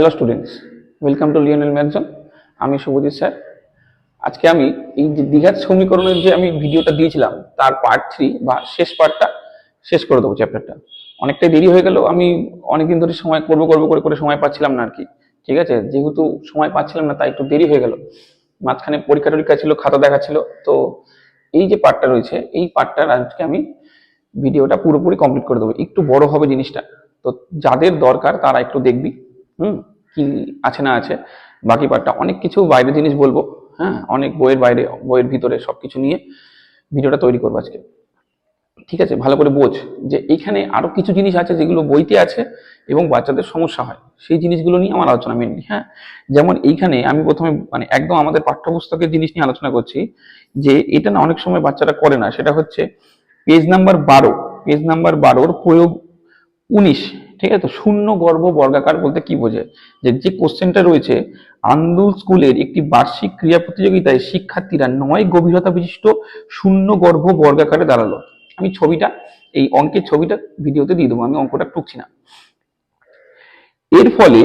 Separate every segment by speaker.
Speaker 1: Hello students, welcome to Lionel Mathzone. আমি Subhajit sir. আজকে আমি এই যে দ্বিঘাত সমীকরণের যে আমি ভিডিওটা দিয়েছিলাম তার পার্ট 3 বা শেষ পার্টটা শেষ করে দেবো। চ্যাপ্টারটা অনেকটাই দেরি হয়ে গেল, আমি অনেকদিন ধরে সময় করবো করে করে সময় পাচ্ছিলাম না আর কি। ঠিক আছে, যেহেতু সময় পাচ্ছিলাম না তাই একটু দেরি হয়ে গেল। মাঝখানে পরীক্ষা টরীক্ষা ছিল, খাতা দেখা ছিল, তো এই যে পার্টটা রয়েছে এই পার্টটার আজকে আমি ভিডিওটা পুরোপুরি কমপ্লিট করে দেবো। একটু বড় হবে জিনিসটা, তো যাদের দরকার তারা একটু দেখবি। হুম, কি আছে না আছে, বাকি পার্টটা অনেক কিছু বাইরে জিনিস বলবো। হ্যাঁ, অনেক বইয়ের বাইরে বইয়ের ভিতরে সবকিছু নিয়ে ভিডিওটা তৈরি করবো আজকে। ঠিক আছে, ভালো করে বোঝ যে এইখানে আরো কিছু জিনিস আছে যেগুলো বইতে আছে এবং বাচ্চাদের সমস্যা হয়, সেই জিনিসগুলো নিয়ে আমার আলোচনা মেনলি। হ্যাঁ, যেমন এইখানে আমি প্রথমে মানে একদম আমাদের পাঠ্যপুস্তকের জিনিস নিয়ে আলোচনা করছি, যে এটা না অনেক সময় বাচ্চারা করে না। সেটা হচ্ছে পেজ নাম্বার 12, পেজ নাম্বার 12 প্রয়োগ 19। ঠিক আছে, তো শূন্য গর্ভ বর্গাকার বলতে কি বোঝে, যে কোশ্চেনটা রয়েছে, আন্দুল স্কুলের একটি বার্ষিক ক্রীড়া প্রতিযোগিতায় শিক্ষার্থীরা 9 গভীরতা বিশিষ্ট শূন্য গর্ভ বর্গাকারে দাঁড়ালো। আমি ছবিটা, এই অঙ্কের ছবিটা ভিডিওতে দিয়ে দেবো, আমি অঙ্কটা টুকছি না। এর ফলে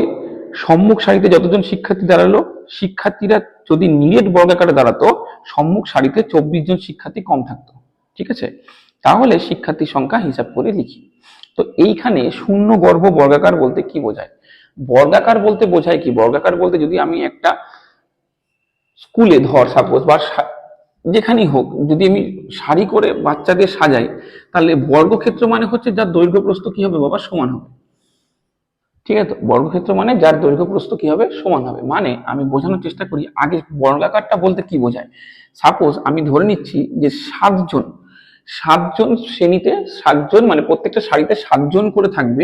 Speaker 1: সম্মুখ সারিতে যতজন শিক্ষার্থী দাঁড়ালো, শিক্ষার্থীরা যদি নিরেট বর্গাকারে দাঁড়াতো সম্মুখ সারিতে 24 জন শিক্ষার্থী কম থাকতো। ঠিক আছে, তাহলে শিক্ষার্থীর সংখ্যা হিসাব করে লিখি। তো এইখানে শূন্য গর্ভ বর্গাকার বলতে কি বোঝায়? বর্গাকার বলতে বোঝায় কি, বর্গাকার বলতে যদি আমি একটা স্কুলে ধর সাপোজ বা যেখানেই হোক, যদি আমি সারি করে বাচ্চাদের সাজাই, তাহলে বর্গক্ষেত্র মানে হচ্ছে যার দৈর্ঘ্য প্রস্থ কি হবে বাবা, সমান হবে। ঠিক আছে, বর্গক্ষেত্র মানে যার দৈর্ঘ্য প্রস্থ কি হবে, সমান হবে। মানে আমি বোঝানোর চেষ্টা করি আগে বর্গাকারটা বলতে কি বোঝায়। সাপোজ আমি ধরে নিচ্ছি যে 7 জন, 7 জন শ্রেণীতে 7 জন, মানে প্রত্যেকটা সারিতে 7 জন করে থাকবে,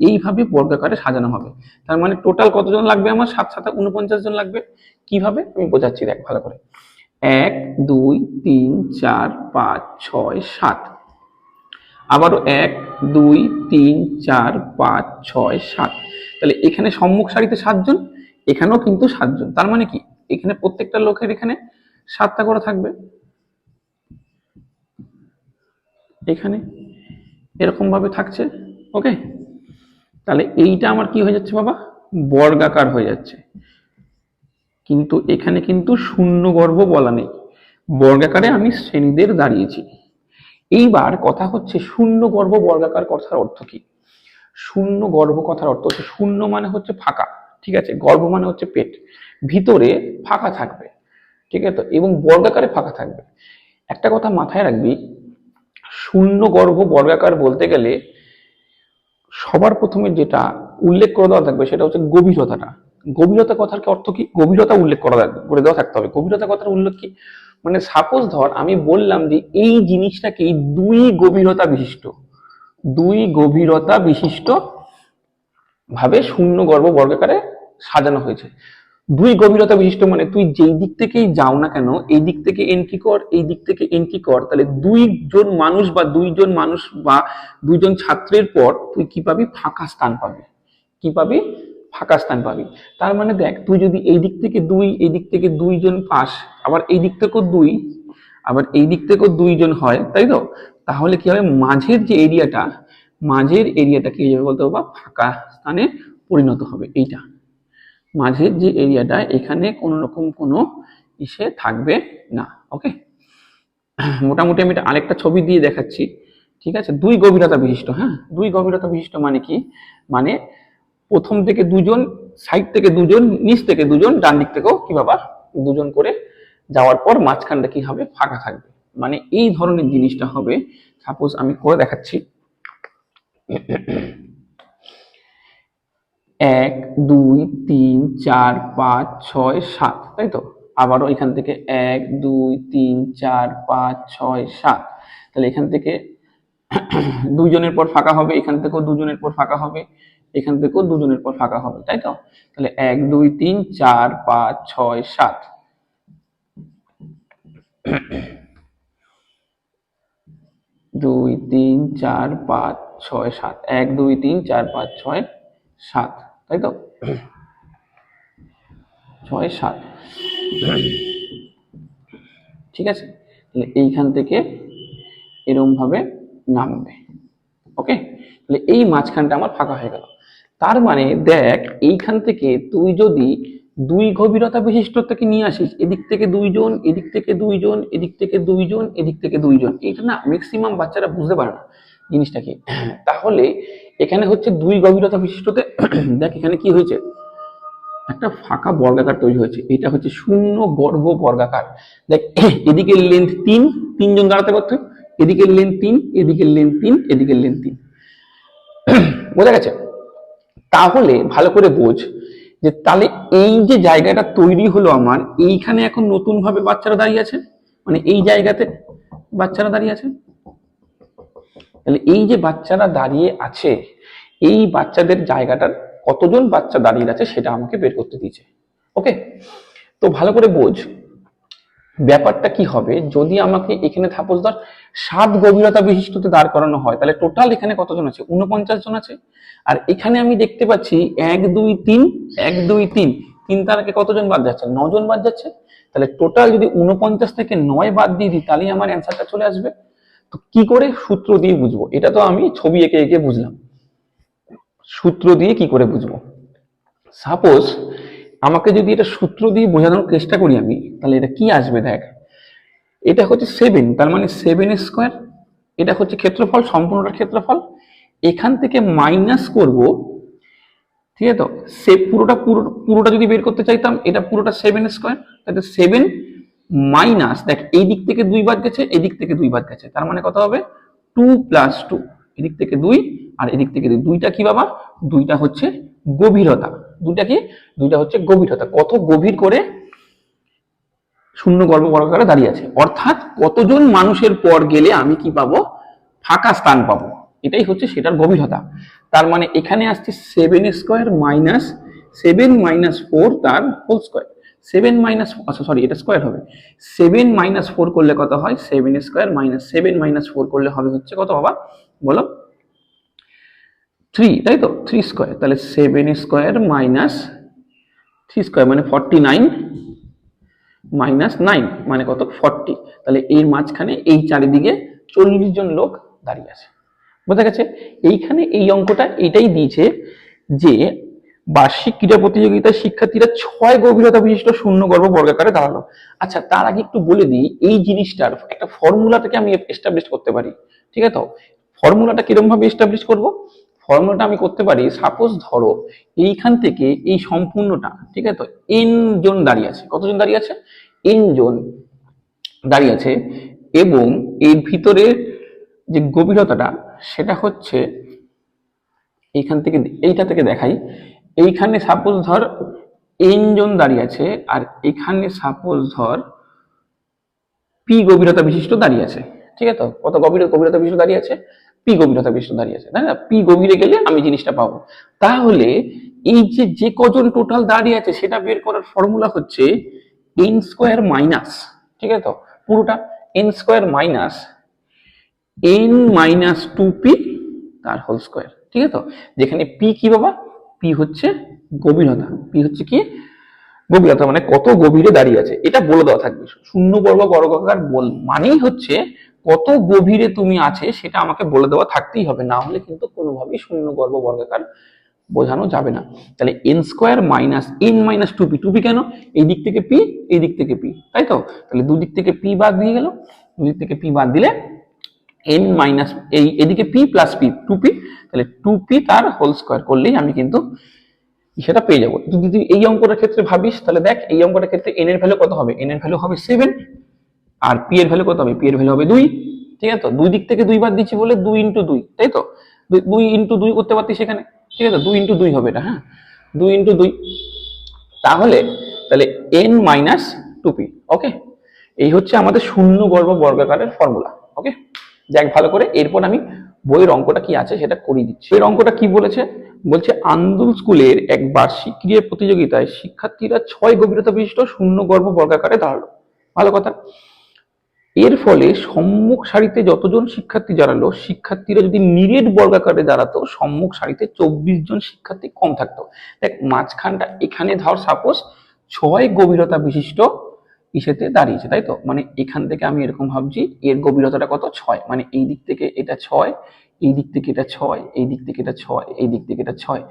Speaker 1: এইভাবে বর্গাকারে সাজানো হবে। তার মানে টোটাল কতজন লাগবে আমার, 7 × 7 = 49 জন লাগবে। কিভাবে আমি বোঝাচ্ছি, দেখ ভালো করে। 1 2 3 4 5 6 7, আবারও 1 2 3 4 5 6 7। তাহলে এখানে সম্মুখ সারিতে 7 জন, এখানেও কিন্তু 7 জন। তার মানে কি, এখানে প্রত্যেকটা লোকের এখানে 7টা করে থাকবে, এখানে এরকম ভাবে থাকছে। ওকে, তাহলে এইটা আমার কি হয়ে যাচ্ছে বাবা, বর্গাকার হয়ে যাচ্ছে। কিন্তু এখানে কিন্তু শূন্য গর্ভ বলা নেই, বর্গাকারে আমি শ্রেণীদের দাঁড়িয়েছি। এইবার কথা হচ্ছে শূন্য গর্ভ বর্গাকার কথার অর্থ কি। শূন্য গর্ভ কথার অর্থ হচ্ছে, শূন্য মানে হচ্ছে ফাঁকা, ঠিক আছে, গর্ভ মানে হচ্ছে পেট, ভিতরে ফাঁকা থাকবে। ঠিক আছে, এবং বর্গাকারে ফাঁকা থাকবে। একটা কথা মাথায় রাখবি, শূন্য গর্ভ বর্গাকার বলতে গেলে সবার প্রথমে যেটা উল্লেখ করে দেওয়া থাকবে সেটা হচ্ছে গভীরতাটা। গভীরতা কথার অর্থ কি, গভীরতা উল্লেখ করে দেওয়া থাকতে হবে। গভীরতা কথার উল্লেখ কি, মানে সাপোজ ধর আমি বললাম যে এই জিনিসটাকে 2 গভীরতা বিশিষ্ট ভাবে শূন্য গর্ভ বর্গাকারে সাজানো হয়েছে। 2 গভীরতা বিশিষ্ট মানে তুই যেই দিক থেকেই যাও না কেন, এই দিক থেকে এন্ট্রি কর, এই দিক থেকে এন্ট্রি কর, তাহলে 2 জন মানুষ বা 2 জন ছাত্রের পর তুই কি পাবি, ফাঁকা স্থান পাবি। কি পাবি, ফাঁকা স্থান পাবি। তার মানে দেখ, তুই যদি এই দিক থেকে 2, এই দিক থেকে 2 জন পাস, আবার এই দিক থেকেও 2, আবার এই দিক থেকেও 2 জন হয়, তাই তো, তাহলে কি হবে, মাঝের এরিয়াটা কি যাবে বলতে বাবা, ফাঁকা স্থানে পরিণত হবে। এইটা মাঝের যে এরিয়াটা, এখানে কোন রকম কোনো ইসে থাকবে না। ওকে, মোটামুটি আমি আরেকটা ছবি দিয়ে দেখাচ্ছি। ঠিক আছে, 2 গভীরতা বিশিষ্ট। হ্যাঁ, 2 গভীরতা বিশিষ্ট মানে কি, মানে প্রথম থেকে 2 জন, সাইড থেকে 2 জন, নিচ থেকে 2 জন, ডান দিক থেকেও কি বাবা 2 জন করে যাওয়ার পর মাঝখানটা কি হবে, ফাঁকা থাকবে। মানে এই ধরনের জিনিসটা হবে। সাপোজ আমি করে দেখাচ্ছি, 1 2 3 4 5 6 7, তাই তো। আবারও এখান থেকে 1 2 3 4 5 6 7, তাহলে এখান থেকে 2 জনের পর ফাঁকা হবে, এখান থেকেও 2 জনের পর ফাঁকা হবে, এখান থেকেও 2 জনের পর ফাঁকা হবে, তাই তো। তাহলে 1 2 3 4 5 6 7, 2 3 4 5 6 7, 1 2 3 4 5 6 7, তাই তো, 6 7। ঠিক আছে, তাহলে এইখান থেকে এরকম ভাবে নামবে। ওকে, তাহলে এই মাঝখানটা আমার ফাঁকা হয়ে গেল। তার মানে দেখ এইখান থেকে তুই যদি দুই গভীরতা বিশিষ্ট থেকে নিয়ে আসিস, এদিক থেকে দুইজন, এদিক থেকে দুইজন, এদিক থেকে দুইজন, এদিক থেকে দুইজন, এটা না ম্যাক্সিমাম বাচ্চারা বুঝতে পারে না জিনিসটা কি। তাহলে এখানে হচ্ছে দুই গভীরতা বিশিষ্টতে দেখ এখানে কি হয়েছে, একটা ফাঁকা বর্গাকার তৈরি হয়েছে, এটা হচ্ছে শূন্য গর্ভ বর্গাকার। দেখ এদিকে লেন্থ তিন, তিনজন দাঁড়াতে পারতো, এদিকে লেন্থ তিন, এদিকে লেন্থ তিন, এদিকে লেন্থ তিন, বোঝা গেছে? তাহলে ভালো করে বোঝ যে তাহলে এই যে জায়গাটা তৈরি হলো আমার, এইখানে এখন নতুন ভাবে বাচ্চারা দাঁড়িয়ে আছে, মানে এই জায়গাতে বাচ্চারা দাঁড়িয়ে আছে। তাহলে এই যে বাচ্চারা দাঁড়িয়ে আছে, এই বাচ্চাদের জায়গাটার কতজন বাচ্চা দাঁড়িয়ে আছে সেটা আমাকে বের করতে দিয়েছে। ওকে, তো ভালো করে বোঝ ব্যাপারটা কি হবে। যদি আমাকে এখানে সাপোজ ধর 7 গভীরতা বিশিষ্টতে দাঁড় করানো হয়, তাহলে টোটাল এখানে কতজন আছে, 49 জন আছে। আর এখানে আমি দেখতে পাচ্ছি 1 2 3 1 2 3 3 তারকে কতজন বাদ যাচ্ছে, 9 জন বাদ যাচ্ছে। তাহলে টোটাল যদি 49 থেকে 9 বাদ দিয়ে দিই, তাহলেই আমার অ্যান্সারটা চলে আসবে। তো কি করে, সূত্র দিয়ে বুঝবো, এটা তো আমি ছবি এঁকে এঁকে বুঝলাম, সূত্র দিয়ে কি করে বুঝবো। সাপোজ আমাকে যদি এটা সূত্র দিয়ে বোঝানোর চেষ্টা করি আমি, তাহলে এটা কি আসবে দেখ, এটা হচ্ছে 7, তার মানে 7 স্কোয়ার, এটা হচ্ছে ক্ষেত্রফল, সম্পূর্ণটার ক্ষেত্রফল। এখান থেকে মাইনাস করব, ঠিক আছে? তো সে পুরোটা যদি বের করতে চাইতাম, এটা পুরোটা 7 স্কোয়ার, তাহলে 7 মাইনাস, দেখ এই দিক থেকে 2 বাদ গেছে, এদিক থেকে 2 বাদ গেছে, তার মানে কত হবে 2 + 2, এদিক থেকে 2 আর এদিক থেকে 2, দুইটা কি বাবা, দুইটা হচ্ছে গভীরতা, দুইটা কি, দুইটা হচ্ছে গভীরতা, কত গভীর করে শূন্য গর্ভ বর্গাকারে দাঁড়িয়ে আছে, অর্থাৎ কতজন মানুষের পর গেলে আমি কি পাবো, ফাঁকা স্থান পাবো, এটাই হচ্ছে সেটার গভীরতা। তার মানে এখানে আসছে 7 স্কোয়ার মাইনাস 7 - 4 তার হোল স্কোয়ার, 7 মাইনাস, আচ্ছা সরি এটা স্কোয়ার হবে, 7 - 4 করলে কত হয়, 7 স্কোয়ার মাইনাস 7 - 4 করলে হবে হচ্ছে কত বাবা বলো, 3, তাই তো, 3 স্কোয়ার, তাহলে 7 স্কোয়ার মাইনাস 3 স্কোয়ার মানে 49 মাইনাস 9 মানে কত 40, তাহলে এর মাঝখানে এই চারিদিকে 40 জন লোক দাঁড়িয়ে আছে, বোঝা গেছে? এইখানে এই অঙ্কটা এটাই দিয়েছে যে বার্ষিক ক্রীড়া প্রতিযোগিতায় শিক্ষার্থীরা 6 গভীরতা বিশিষ্ট শূন্য গর্ভ বর্গাকারে দাঁড়ালো। আচ্ছা তার আগে একটু বলে দিই, এই জিনিসটার একটা ফর্মুলা থেকে আমি এস্টাবলিশ করতে পারি, ঠিক আছে? তো ফর্মুলাটা কিরকম ভাবে এস্টাবলিশ করব, ফর্মুলাটা আমি করতে পারি, সাপোজ ধরো এইখান থেকে এই সম্পূর্ণটা, ঠিক আছে, তো এন জন দাঁড়িয়ে আছে, কতজন দাঁড়িয়ে আছে, এন জন দাঁড়িয়ে আছে, এবং এর ভিতরে যে গভীরতাটা সেটা হচ্ছে এইখান থেকে, এইটা থেকে দেখাই, এইখানে সাপোজ ধর এন জন দাঁড়িয়ে আছে, আর এখানে সাপোজ ধর পি গভীরতা বিশিষ্ট দাঁড়িয়ে আছে, ঠিক আছে? তো কত গভীরতা বিশিষ্ট দাঁড়িয়ে আছে, পি গভীরতা বিশিষ্ট দাঁড়িয়ে আছে, তাই না? পি গভীরে গেলে আমি জিনিসটা পাবো। তাহলে এই যে যে কজন টোটাল দাঁড়িয়ে আছে সেটা বের করার ফর্মুলা হচ্ছে এন স্কোয়ার মাইনাস, ঠিক আছে, তো পুরোটা N square minus N minus 2p তার হোল স্কোয়ার, ঠিক আছে? তো যেখানে পি কি বাবা, পি হচ্ছে গভীরতা, পি হচ্ছে কি গভীরতা, মানে কত গভীরে দাঁড়িয়ে আছে এটা বলে দেওয়া থাকবে। শূন্য বর্গ বর্গাকার বল মানেই হচ্ছে কত গভীরে তুমি আছে সেটা আমাকে বলে দেওয়া থাকতেই হবে, না হলে কিন্তু কোনোভাবেই শূন্য গর্ভ বর্গাকার বোঝানো যাবে না। তাহলে N square minus N minus 2p, 2p কেন, এই দিক থেকে পি, এই দিক থেকে পি, তাই তো? তাহলে দুদিক থেকে পি বাদ দিয়ে গেল, দুদিক থেকে পি বাদ দিলে এন মাইনাস এই এদিকে পি প্লাস পি 2p, তাহলে 2p তার হোল স্কোয়ার করলেই আমি কিন্তু সেটা পেয়ে যাবো। যদি তুই এই অঙ্কটার ক্ষেত্রে ভাবিস, তাহলে দেখ এই অঙ্কটার ক্ষেত্রে এন এর ভ্যালু কত হবে, এন এর ভ্যালু হবে 7, আর পি এর ভ্যালু কত হবে, পি এর ভ্যালু হবে 2, ঠিক আছে? তো দুই দিক থেকে 2 বাদ দিচ্ছি বলে 2 × 2, তাই তো, 2 × 2 করতে পারতিস সেখানে, ঠিক আছে? 2 × 2 হবে এটা, হ্যাঁ 2 × 2, তাহলে তাহলে এন মাইনাস 2p। ওকে, এই হচ্ছে আমাদের শূন্য গর্ভ বর্গাকারের ফর্মুলা। ওকে, দেখ ভালো করে, এরপর আমি বইয়ের অঙ্কটা কি আছে সেটা করিয়ে দিচ্ছি। এর অঙ্কটা কি বলেছে, বলছে আন্দুল স্কুলের এক বার্ষিক ক্রীড়া প্রতিযোগিতায় শিক্ষার্থীরা 6 গভীরতা বিশিষ্ট শূন্য গর্ভ বর্গাকারে দাঁড়ালো, ভালো কথা। এর ফলে সম্মুখ সারিতে যতজন শিক্ষার্থী দাঁড়ালো, শিক্ষার্থীরা যদি নিরেট বর্গাকারে দাঁড়াতো সম্মুখ সারিতে 24 জন শিক্ষার্থী কম থাকতো। দেখ মাঝখানটা এখানে ধর সাপোজ 6 গভীরতা বিশিষ্ট ইসেতে দাঁড়িয়েছে, তাই তো, মানে এখান থেকে আমি এরকম ভাবছি এর গভীরতাটা কত 6, মানে এই দিক থেকে এটা 6, এই দিক থেকে এটা 6, এই দিক থেকে এটা 6, এই দিক থেকে এটা 6,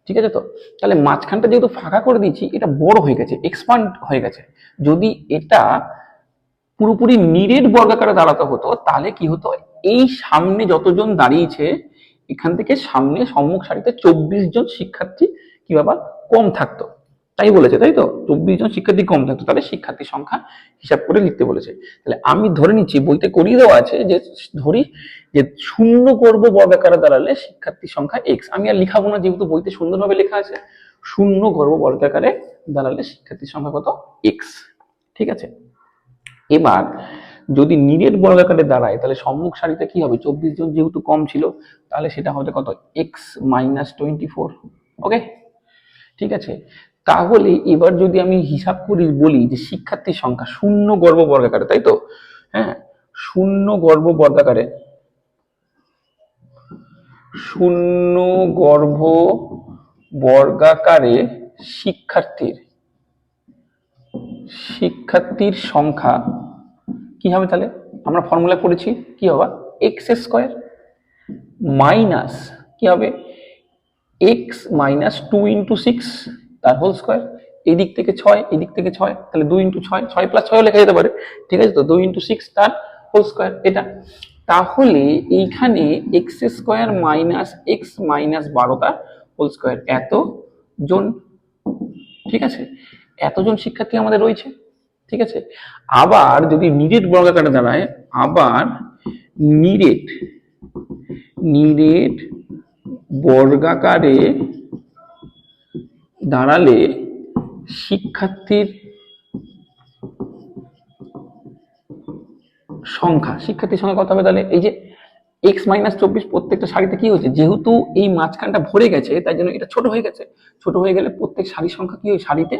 Speaker 1: ঠিক আছে? তো তাহলে মাঝখানটা যেহেতু ফাঁকা করে দিয়েছি, এটা বড় হয়ে গেছে, এক্সপান্ড হয়ে গেছে। যদি এটা পুরোপুরি নিরেট বর্গাকারে দাঁড়াতে হতো, তাহলে কি হতো, এই সামনে যতজন দাঁড়িয়েছে এখান থেকে সামনে সম্মুখ সারিতে 24 জন শিক্ষার্থী কি বাবা কম থাকতো, তাই বলেছে, তাই তো? 24 জন শিক্ষার্থী কম থাকতো, তাহলে শিক্ষার্থী সংখ্যা হিসাব করে লিখতে বলেছে। তাহলে আমি ধরে নিচ্ছি, বইতে করিয়ে দেওয়া আছে যে ধরি যে শূন্য গর্ভ বর্গাকারে দাঁড়ালে শিক্ষার্থী সংখ্যা এক্স। আমি আর লিখাবো না, যেহেতু বইতে সুন্দরভাবে লেখা আছে, শূন্য গর্ভ বর্গাকারে দাঁড়ালে শিক্ষার্থী সংখ্যা কত, এক্স। ঠিক আছে, এবার যদি নিরেট বর্গাকারে দাঁড়ায়, তাহলে সম্মুখ সারিতে কি হবে, 24 জন যেহেতু কম ছিল, তাহলে সেটা হবে কত, এক্স মাইনাস 24। ওকে, ঠিক আছে। তাহলে এবার যদি আমি হিসাব করি, বলি যে শিক্ষার্থীর সংখ্যা শূন্য গর্ভ বর্গাকারে, তাই তো? হ্যাঁ, শূন্য গর্ভ বর্গাকারে, শূন্য গর্ভ বর্গাকারে শিক্ষার্থীর সংখ্যা কি হবে, তাহলে আমরা ফর্মুলা করেছি কি হবে, এক্স স্কোয়ার মাইনাস কি হবে, এক্স মাইনাস 2 × 6 তার হোল স্কোয়ার। এদিক থেকে 6, এদিক থেকে 6, তাহলে 2 × 6, 6 + 6 লেখা যেতে পারে। ঠিক আছে, তো 2 × 6 তার হোল স্কোয়ার এটা। তাহলে এইখানে x square minus x minus 12 তার হোল স্কোয়ার, এত জন। ঠিক আছে, এতজন শিক্ষার্থী আমাদের রয়েছে। ঠিক আছে, আবার যদি নিরেট বর্গাকারে দাঁড়ায়, আবার নিরেট বর্গাকারে দাঁড়ালে শিক্ষার্থীর সংখ্যা কত হবে, তাহলে এই যে এক্স মাইনাস 24 প্রত্যেকটা সারিতে কি হচ্ছে, যেহেতু এই মাঝখানটা ভরে গেছে তাই জন্য এটা ছোট হয়ে গেছে। ছোট হয়ে গেলে প্রত্যেক সারির সংখ্যা কি হয়, সারিতে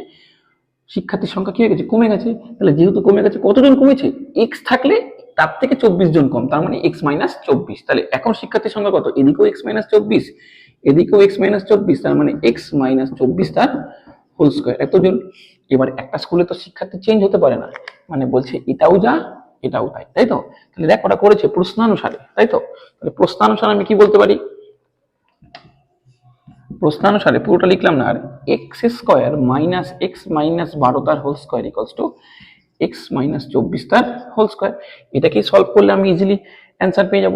Speaker 1: শিক্ষার্থীর সংখ্যা কি হয়ে গেছে, কমে গেছে। তাহলে যেহেতু কমে গেছে, কতজন কমেছে, এক্স থাকলে তার থেকে 24 জন কম, তার মানে এক্স মাইনাস 24। তাহলে এখন শিক্ষার্থীর সংখ্যা কত, এদিকেও এক্স মাইনাস 24, এদিকেও এক্স মাইনাস 24, তার মানে এক্স মাইনাস 24 তার হোল স্কোয়ার, এতজন। এবার একটা স্কুলে তো শিক্ষার্থী চেঞ্জ হতে পারে না, মানে বলছে এটাও যা এটাও তাই, তাই তো? তাহলে দেখ, ওটা করেছে প্রশ্নানুসারে, তাই তো? তাহলে প্রশ্নানুসারে আমি কি বলতে পারি, প্রশ্নানুসারে পুরোটা লিখলাম না, আর x square minus x minus 12 তার whole square equals to x minus 24 তার হোল স্কোয়ার। এটাকে সলভ করলে আমি ইজিলি অ্যান্সার পেয়ে যাব।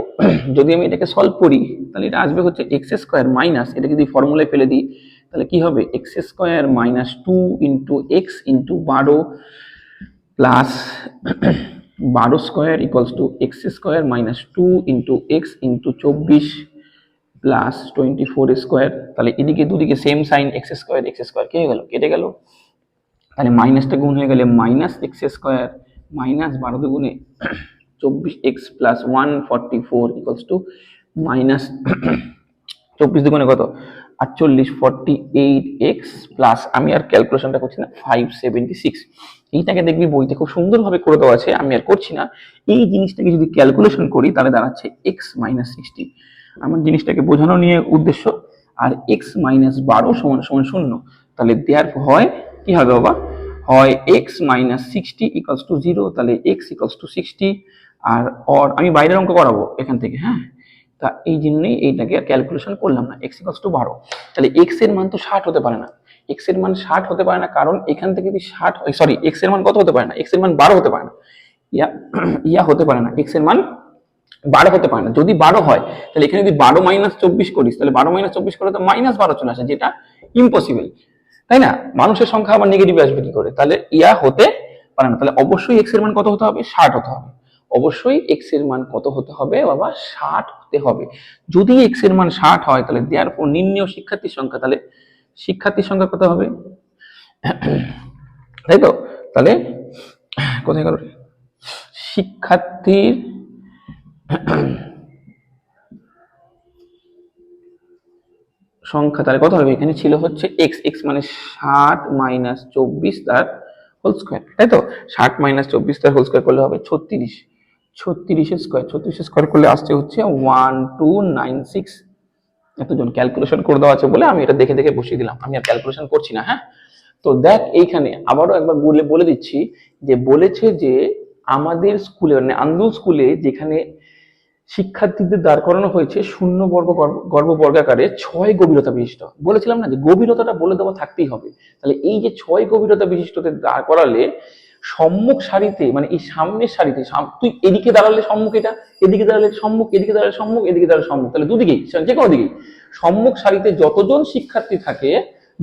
Speaker 1: যদি আমি এটাকে সলভ করি, তাহলে এটা আসবে হচ্ছে এক্স স্কোয়ার মাইনাস, এটা যদি ফর্মুলায় ফেলে দিই, তাহলে কি হবে, x square minus 2 × x × 12 plus 12 square equals to x square minus 2 × x × 24 plus 24 square. তাহলে এদিকে দুদিকে সেম সাইন, এক্স স্কোয়ার কি হয়ে গেল, কেটে গেল। তাহলে মাইনাসটা গুণ হয়ে গেলে মাইনাস এক্স স্কোয়ার মাইনাস 12 দুগুণে 24x plus 144 equals to minus 24 দুগুণে কত, 48, 48x প্লাস, আমি আর ক্যালকুলেশনটা করছি না, 576। এইটাকে দেখবি বইতে খুব সুন্দরভাবে করে দেওয়া আছে, আমি আর করছি না। এই জিনিসটাকে যদি ক্যালকুলেশন করি, তাহলে দাঁড়াচ্ছে x মাইনাস 60। আমার জিনিসটাকে বোঝানো নিয়ে উদ্দেশ্য। আর x মাইনাস 12 সমান সমান 0, তাহলে দেয়ার হয় কি হবে বাবা, হয় x মাইনাস 60 ইকুয়ালস টু 0, তাহলে x ইকুয়ালস টু 60। আর আমি বাইরের অঙ্ক করাবো এখান থেকে, হ্যাঁ, তা এই জন্যই এইটাকে ক্যালকুলেশন করলাম না, x ইকুয়ালস টু 12। তাহলে x এর মান তো 60 হতে পারে না, x এর মান 60 হতে পারে না, কারণ এখান থেকে যদি 60 হয়, সরি, x এর মান কত হতে পারে না, x এর মান 12 হতে পারে না, ইয়া হতে পারে না, x এর মান 12 হতে পারে না। যদি 12 হয়, তাহলে এখানে যদি 12 মাইনাস 24 করিস, তাহলে 12 মাইনাস 24 করে তো মাইনাস 12 চলে আসে, যেটা ইম্পসিবল, তাই না? মানুষের সংখ্যা আবার নেগেটিভ আসবে কি করে, তাহলে ইয়া হতে পারে না। তাহলে অবশ্যই x এর মান কত হতে হবে, 60 হতে হবে। অবশ্যই x এর মান কত হতে হবে বাবা, 60 হতে হবে। যদি x এর মান 60 হয়, তাহলে দেয়ার পর নির্ণেয় শিক্ষার্থীর সংখ্যা, তাহলে শিক্ষার্থীর সংখ্যা কত হবে, তাই তো? তাহলে কোথায় গেল, শিক্ষার্থীর সংখ্যা তাহলে কত হবে, এখানে ছিল হচ্ছে x মানে 60 মাইনাস 24 তার হোল স্কোয়ার, তাই তো? 60 মাইনাস 24 তার হোল স্কোয়ার করলে হবে 36, 36 স্কোয়ার করলে আসছে হচ্ছে 1296। এতজন ক্যালকুলেশন করে দেওয়া আছে বলে আমি এটা দেখে দেখে বসিয়ে দিলাম, আমি আর ক্যালকুলেশন করছি না। হ্যাঁ, তো দেখ এইখানে আবারও একবার বলে দিচ্ছি, যে বলেছে যে আমাদের স্কুলে, মানে আন্দুল স্কুলে যেখানে শিক্ষার্থীদের দাঁড় করানো হয়েছে শূন্য গর্ভ বর্গাকারে 6 গভীরতা বিশিষ্ট। বলেছিলাম না যে গভীরতাটা বলে দেওয়া থাকতেই হবে। তাহলে এই যে 6 গভীরতা বিশিষ্টদের দাঁড় করালে সম্মুখ সারিতে, মানে এই সামনের সারিতে, তুই এদিকে দাঁড়ালে সম্মুখ, এটা এদিকে দাঁড়ালে সম্মুখ, এদিকে দাঁড়ালে সম্মুখ, এদিকে দাঁড়ালে সম্মুখ, তাহলে দুদিকেই, যে কোনো দিকেই সম্মুখ সারিতে যতজন শিক্ষার্থী থাকে,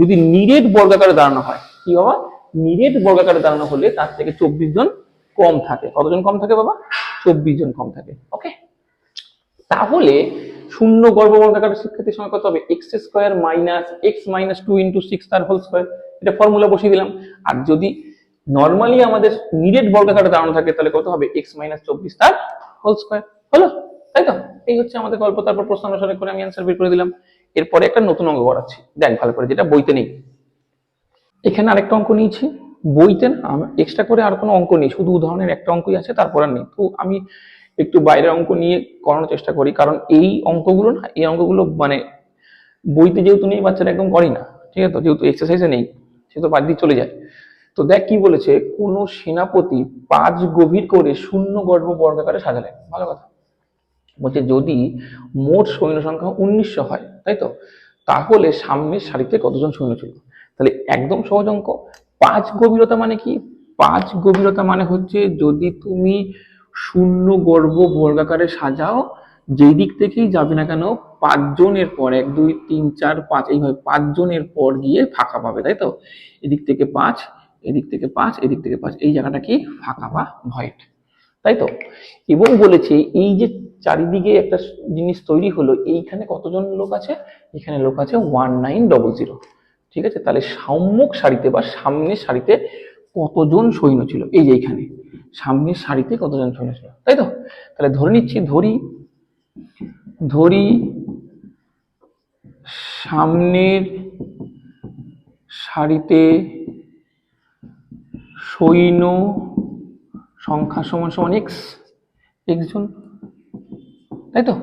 Speaker 1: যদি নিরেট বর্গাকারে দাঁড়ানো হয়, কি বাবা, নিরেট বর্গাকারে দাঁড়ানো হলে তার থেকে 24 জন কম থাকে। কতজন কম থাকে বাবা? 24 জন কম থাকে। ওকে, তাহলে শূন্য গর্ভবর্গাকার শিক্ষার্থীর সংখ্যা কত হবে? X square minus x minus 2 into 6 তার হোল স্কোয়ার। এটা ফর্মুলা বসিয়ে দিলাম। আর যদি নর্মালি আমাদের নিরেট বর্গাকারে দাঁড়ানো থাকে তাহলে কত হবে? এক্স মাইনাস 24 তার হোল স্কোয়ার। হলো, তাই তো? এই হচ্ছে আমাদের গল্প। তারপর প্রশ্ন অনুসারে করে আমি অ্যান্সার বের করে দিলাম। এরপরে একটা নতুন অঙ্ক করাচ্ছি, দেখ ভালো করে, যেটা বইতে নেই। এখানে আরেকটা অঙ্ক নিয়েছি, বইতে এক্সট্রা করে আর কোনো অঙ্ক নেই, শুধু উদাহরণের একটা অঙ্কই আছে, তারপর আর নেই। তো আমি একটু বাইরের অঙ্ক নিয়ে করানোর চেষ্টা করি, কারণ এই অঙ্কগুলো না, এই অঙ্কগুলো মানে বইতে যেহেতু নেই, বাচ্চারা একদম করেই না, ঠিক আছে? যেহেতু এক্সারসাইজে নেই, সেহেতু বাদ দিয়ে চলে যায়। তো দেখ কি বলেছে, কোন সেনাপতি 5 গভীর করে শূন্য গর্ভ বর্গাকারে সাজালেন। ভালো কথা বলছে, যদি মোট সৈন্য সংখ্যা 1900 হয়, তাই তো, তাহলে সামনের সারিতে কতজন সৈন্য ছিল? তাহলে একদম সহজ অঙ্ক। 5 গভীরতা মানে কি? 5 গভীরতা মানে হচ্ছে, যদি তুমি শূন্য গর্ভ বর্গাকারে সাজাও, যেই দিক থেকেই যাবে না কেন, 5 জনের পর 1 2 3 4 5 এইভাবে 5 জনের পর গিয়ে ফাঁকা পাবে, তাই তো? এদিক থেকে 5, এদিক থেকে 5, এদিক থেকে 5, এই জায়গাটা কি ফাঁকা বা ভয়েড, তাই তো? এবং বলেছে এই যে চারিদিকে একটা জিনিস তৈরি হলো, এইখানে কতজন লোক আছে? এখানে লোক আছে 1900। ঠিক আছে, তাহলে সম্মুখ সারিতে বা সামনের সারিতে কতজন সৈন্য ছিল? এই যে এইখানে সামনের সারিতে কতজন সৈন্য ছিল, তাই তো? তাহলে ধরে নিচ্ছি, ধরি সামনের সারিতে সৈন্য সংখ্যা সমান সমান এক্স, এক্স জন, তাই তো?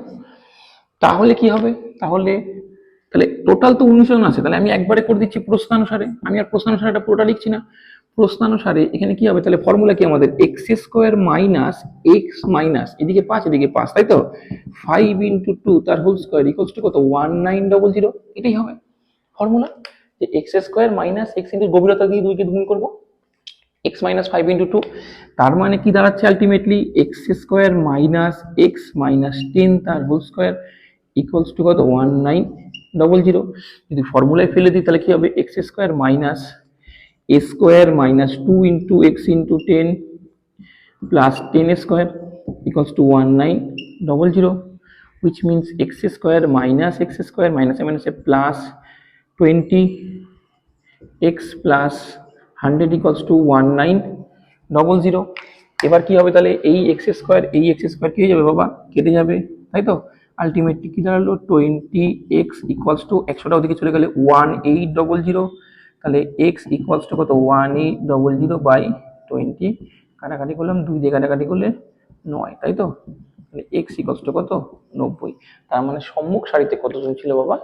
Speaker 1: তাহলে কি হবে? তাহলে তাহলে টোটাল তো 19 জন আছে, তাহলে আমি একবারে করে দিচ্ছি প্রশ্নানুসারে। আমি আর প্রশ্নানুসারে এটা পুরোটা লিখছি না, প্রশ্নানুসারে এখানে কি হবে? তাহলে ফর্মুলা কি আমাদের? X square minus x minus এদিকে 5 এদিকে 5, তাই তো? 5 ইন্টু 2 তার হোল স্কোয়ার ইকুয়ালস টু কত? 1900। এটাই হবে ফর্মুলা, যে x square minus x into গভীরতা দিয়ে 2 কে গুণ করবো, x মাইনাস 5 ইন্টু 2, তার মানে কি দাঁড়াচ্ছে ultimately? X square minus x minus 10 তার হোল স্কোয়ার ইকুয়ালস টু কত? 1900। যদি ফর্মুলায় ফেলে দিই তাহলে কি হবে? X square minus A square minus 2 into x into 10 plus 10 square equals two 1900, which means x square minus x square minus a minus a plus 20 x plus 100 equals to 1900। এবার কি হবে? তাহলে এই এক্স স্কোয়ার এই x square কি হয়ে যাবে বাবা? কেটে যাবে, তাই তো? আলটিমেটলি কি দাঁড়ালো? 20x ইকুয়ালস টু 100টা ওদিকে চলে গেলে 1800। তাহলে x ইকুয়ালস টু কত? 1800 বাই 20, কাটাকাটি করলাম, 2 দিয়ে কাটাকাটি করলে 9, তাই তো? তাহলে x ইকুয়ালস টু কত? 90। তার মানে সম্মুখ সারিতে কতজন ছিল বাবা?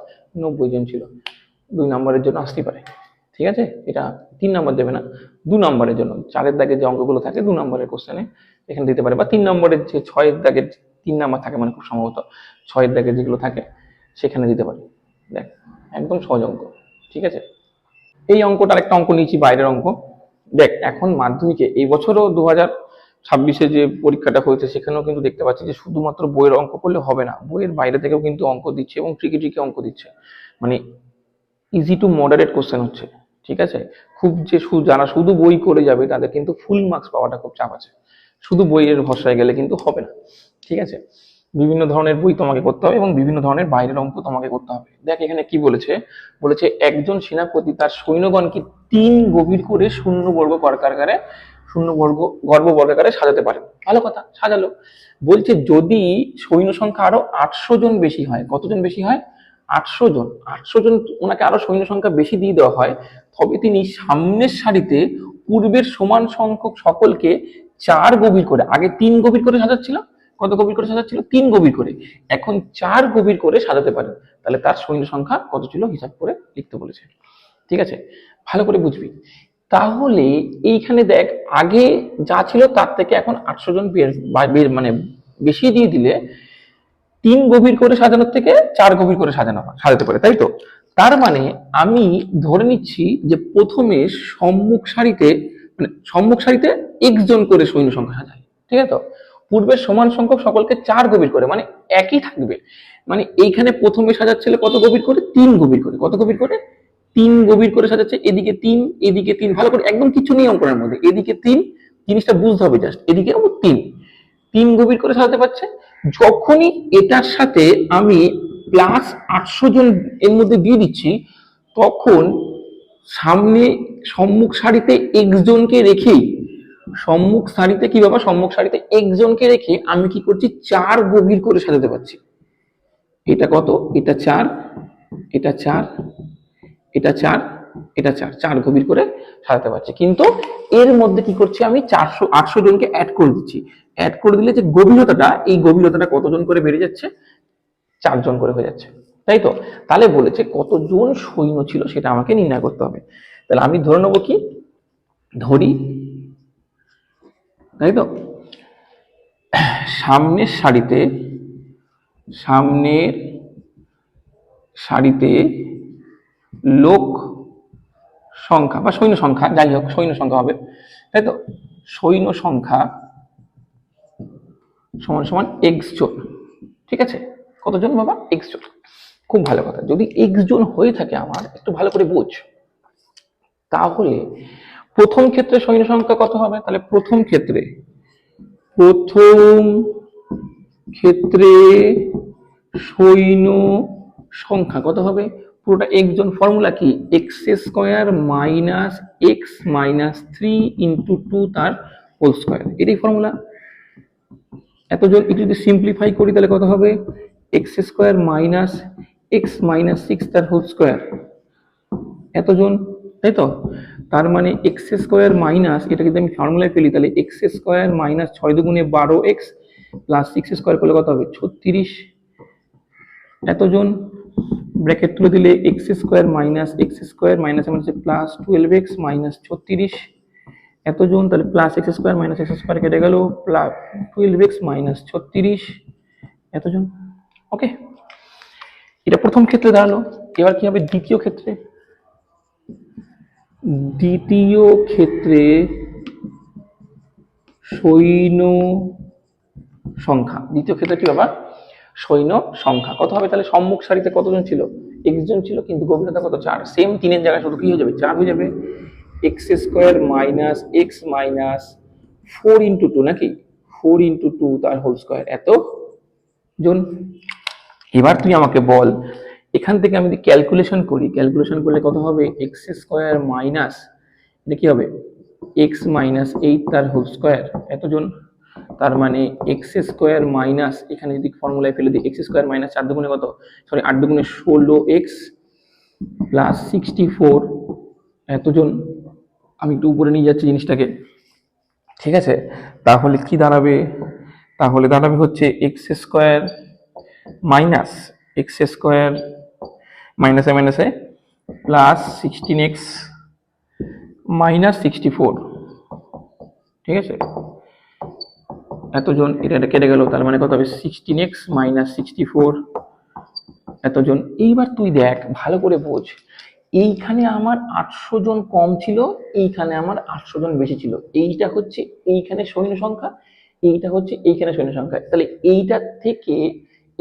Speaker 1: 90 জন ছিল। 2 নম্বরের জন্য আসতে পারে, ঠিক আছে? এটা 3 নম্বর দেবে না, 2 নম্বরের জন্য। 4-এর দাগের যে অঙ্কগুলো থাকে 2 নম্বরের কোশ্চেনে এখানে দিতে পারে, বা 3 নম্বরের যে 6-এর দাগের 3 নম্বর থাকে, মানে খুব সম্ভবত 6-এর দাগের যেগুলো থাকে সেখানে দিতে পারে। দেখ একদম সহজ অঙ্ক, ঠিক আছে? এই অঙ্কটার একটা অঙ্ক নিয়েছি, বাইরের অঙ্ক। দেখ এখন মাধ্যমিকে এই বছরও 2026-এ যে পরীক্ষাটা হয়েছে সেখানেও কিন্তু দেখতে পাচ্ছি যে শুধুমাত্র বইয়ের অঙ্ক করলে হবে না, বইয়ের বাইরে থেকেও কিন্তু অঙ্ক দিচ্ছে, এবং ট্রিকি ট্রিকি অঙ্ক দিচ্ছে। মানে ইজি টু মডারেট কোশ্চেন হচ্ছে, ঠিক আছে? খুব যে যারা শুধু বই করে যাবে তাদের কিন্তু ফুল মার্কস পাওয়াটা খুব চাপ আছে। শুধু বইয়ের ভরসায় গেলে কিন্তু হবে না, ঠিক আছে? বিভিন্ন ধরনের বই তোমাকে করতে হবে এবং বিভিন্ন ধরনের বাইরের অঙ্ক তোমাকে করতে হবে। দেখ এখানে কি বলেছে, বলেছে একজন সেনাপতি তার সৈন্যগণকে 3 গভীর করে শূন্য গর্ভ বর্গাকারে সাজাতে পারে। ভালো কথা, সাজালো। বলছে যদি সৈন্য সংখ্যা আরো 800 জন বেশি হয়, কতজন বেশি হয়? 800 জন। 800 জন ওনাকে আরো সৈন্য সংখ্যা বেশি দিয়ে দেওয়া হয়, তবে তিনি সামনের সারিতে পূর্বের সমান সংখ্যক সকলকে 4 গভীর করে, আগে 3 গভীর করে সাজাচ্ছিল, কত গভীর করে সাজাচ্ছিল? 3 গভীর করে, এখন 4 গভীর করে সাজাতে পারেন। তাহলে তার সৈন্য সংখ্যা কত ছিল হিসাব করে লিখতে বলেছে, ঠিক আছে? ভালো করে বুঝবি। তাহলে এইখানে দেখ, আগে যা ছিল তার থেকে এখন 800 জন মানে বেশি দিয়ে দিলে তিন গভীর করে সাজানোর থেকে চার গভীর করে সাজাতে পারে, তাই তো? তার মানে আমি ধরে নিচ্ছি যে প্রথমে সম্মুখ সারিতে এক্স জন করে সৈন্য সংখ্যা সাজায়, ঠিক আছে তো? পূর্বের সমান সংখ্যক সকলকে চার গভীর করে, মানে একই থাকবে। মানে এইখানে প্রথমে সাজাচ্ছিল কত গভীর করে? তিন গভীর করে। কত গভীর করে? তিন গভীর করে সাজাচ্ছে। এদিকে তিন, এদিকে তিন, ভালো করে একদম কিছু নেই অঙ্কনের মধ্যে। এদিকে তিন, জিনিসটা বুঝতে হবে জাস্ট, এদিকে তিন, তিন গভীর করে সাজাতে পারছে। যখনই এটার সাথে আমি প্লাস 800 জন এর মধ্যে দিয়ে দিচ্ছি, তখন সামনে সম্মুখ সারিতে এক্স জনকে রেখেই সম্মুখ সারিতে কি বাবা, সম্মুখ সারিতে এক্স জনকে রেখে আমি কি করছি? চার গভীর করে সাজাতে পারছি। এটা কত? এটা চার, এটা চার, এটা চার, এটা চার, চার গভীর করে সাজাতে পারছি। কিন্তু এর মধ্যে কি করছি আমি? 800 জনকে অ্যাড করে দিচ্ছি। অ্যাড করে দিলে যে গভীরতাটা, এই গভীরতাটা কতজন করে বেড়ে যাচ্ছে? 4 জন করে হয়ে যাচ্ছে, তাই তো? তাহলে বলেছে কতজন সৈন্য ছিল সেটা আমাকে নির্ণয় করতে হবে। তাহলে আমি ধরে নেবো কি? ধরি, তাই তো, সামনের সারিতে লোক সংখ্যা বা সৈন্য সংখ্যা, যাই হোক সৈন্য সংখ্যা হবে, তাই তো? সৈন্য সংখ্যা সমান সমান এক্স জন, ঠিক আছে? কতজন বাবা? এক্স জন। খুব ভালো কথা। যদি এক্স জন হয়ে থাকে আমার, একটু ভালো করে বোঝ, তাহলে প্রথম ক্ষেত্রে সৈন্য সংখ্যা কত হবে? তাহলে প্রথম ক্ষেত্রে সৈন্য সংখ্যা কত হবে? পুরোটা একজন। ফর্মুলা কি? X square minus x minus 3 into 2 তার হোল স্কোয়ার, এটাই ফর্মুলা। এতজন একটু যদি সিম্পলিফাই করি তাহলে কত হবে? X square minus x minus 6 তার হোল স্কোয়ার, এতজন, তাই তো? তার মানে এক্স স্কোয়ার মাইনাস, এটা যদি আমি ফর্মুলায় ফেলি তাহলে এক্স স্কোয়ার মাইনাস 6 দুগুণে 12x প্লাস 6 স্কোয়ার করলে কত হবে? 36, এতজন। ব্র্যাকেট তুলে দিলে x square minus x square minus plus 12x minus 36, এতজন। তাহলে plus x square minus x square কেটে গেল, প্লাস 12x মাইনাস 36, এতজন। ওকে, এটা প্রথম ক্ষেত্রে দাঁড়ালো। এবার কি হবে দ্বিতীয় ক্ষেত্রে? দ্বিতীয় ক্ষেত্রে সৈন্য সংখ্যা, দ্বিতীয় ক্ষেত্রে কি বাবা? সৈন্য সংখ্যা কত হবে? তাহলে সম্মুখ সারিতে কতজন ছিল? এক্স জন ছিল, কিন্তু গভীরতা কত? 4। সেম তিনের জায়গায় শুধু কি হয়ে যাবে? 4 হয়ে যাবে। X square minus x minus 4 into 2, নাকি 4 ইন্টু 2 তার হোল স্কোয়ার, এত জন। এবার তুই আমাকে বল, এখান থেকে আমি যদি ক্যালকুলেশন করলে কত হবে? এক্স স্কোয়ার মাইনাস, এটা কি হবে? এক্স মাইনাস 8 তার হোল স্কোয়ার, এতজন। তার মানে এক্স স্কোয়ার মাইনাস, এখানে যদি ফর্মুলায় ফেলে দিই, এক্স স্কোয়ার মাইনাস 4 দুগুণে কত? 8 দুগুণে 16x প্লাস 64, এতজন। আমি একটু উপরে নিয়ে যাচ্ছি জিনিসটাকে, ঠিক আছে? তাহলে কি দাঁড়াবে? তাহলে দাঁড়াবে হচ্ছে এক্স স্কোয়ার মাইনাস মাইনাসে প্লাস 16x মাইনাস 64, ঠিক আছে? এতজন, এটা কেটে গেল, তার মানে কত হবে? 16x মাইনাস 64, এতজন। এইবার তুই দেখ, ভালো করে বোঝ, এইখানে আমার 800 জন কম ছিল, এইখানে আমার 800 জন বেশি ছিল। এইটা হচ্ছে এইখানে সৈন্য সংখ্যা, এইটা হচ্ছে এইখানে সৈন্য সংখ্যা। তাহলে এইটার থেকে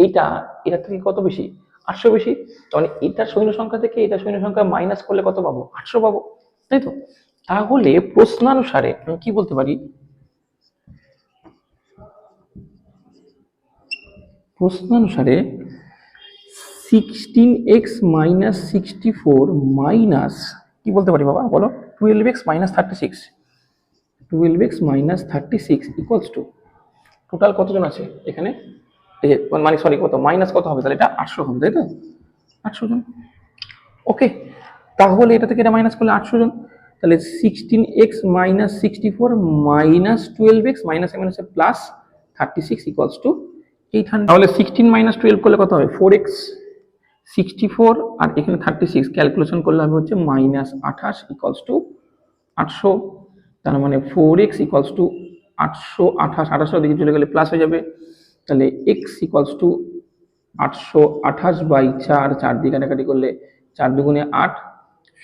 Speaker 1: এটা থেকে কত বেশি? 800 বেশি। তাহলে এটার সৈন্য সংখ্যা থেকে এটা সৈন্য সংখ্যা মাইনাস করলে কত পাবো? 800 পাবো, তাই তো? তাহলে প্রশ্নানুসারে আমি কি বলতে পারি? প্রশ্নানুসারে 16x মাইনাস 64 মাইনাস কি বলতে পারি বাবা বলো? 12x minus 36, 12x minus 36 equals to total কতজন আছে এখানে? এই যে মানে সরি, কত মাইনাস কত হবে? তাহলে এটা 800 হবে, তাই তো? 800 জন। ওকে, তাহলে এটা থেকে এটা মাইনাস করলে 800 জন। তাহলে 16x minus 64 minus 12x minus plus 36 equals to 800। তাহলে 16 মাইনাস 12 করলে কত হবে? 4x, 64 আর এখানে 36 ক্যালকুলেশন করলে হবে হচ্ছে মাইনাস 28 ইকুয়ালস টু 800। তার মানে 4x ইকুয়ালস টু 828, 800 দিকে চলে গেলে প্লাস হয়ে যাবে। তাহলে x ইকুয়ালস টু 828/4, 4 দিয়ে কাটাকাটি করলে 4 দুগুণে 8,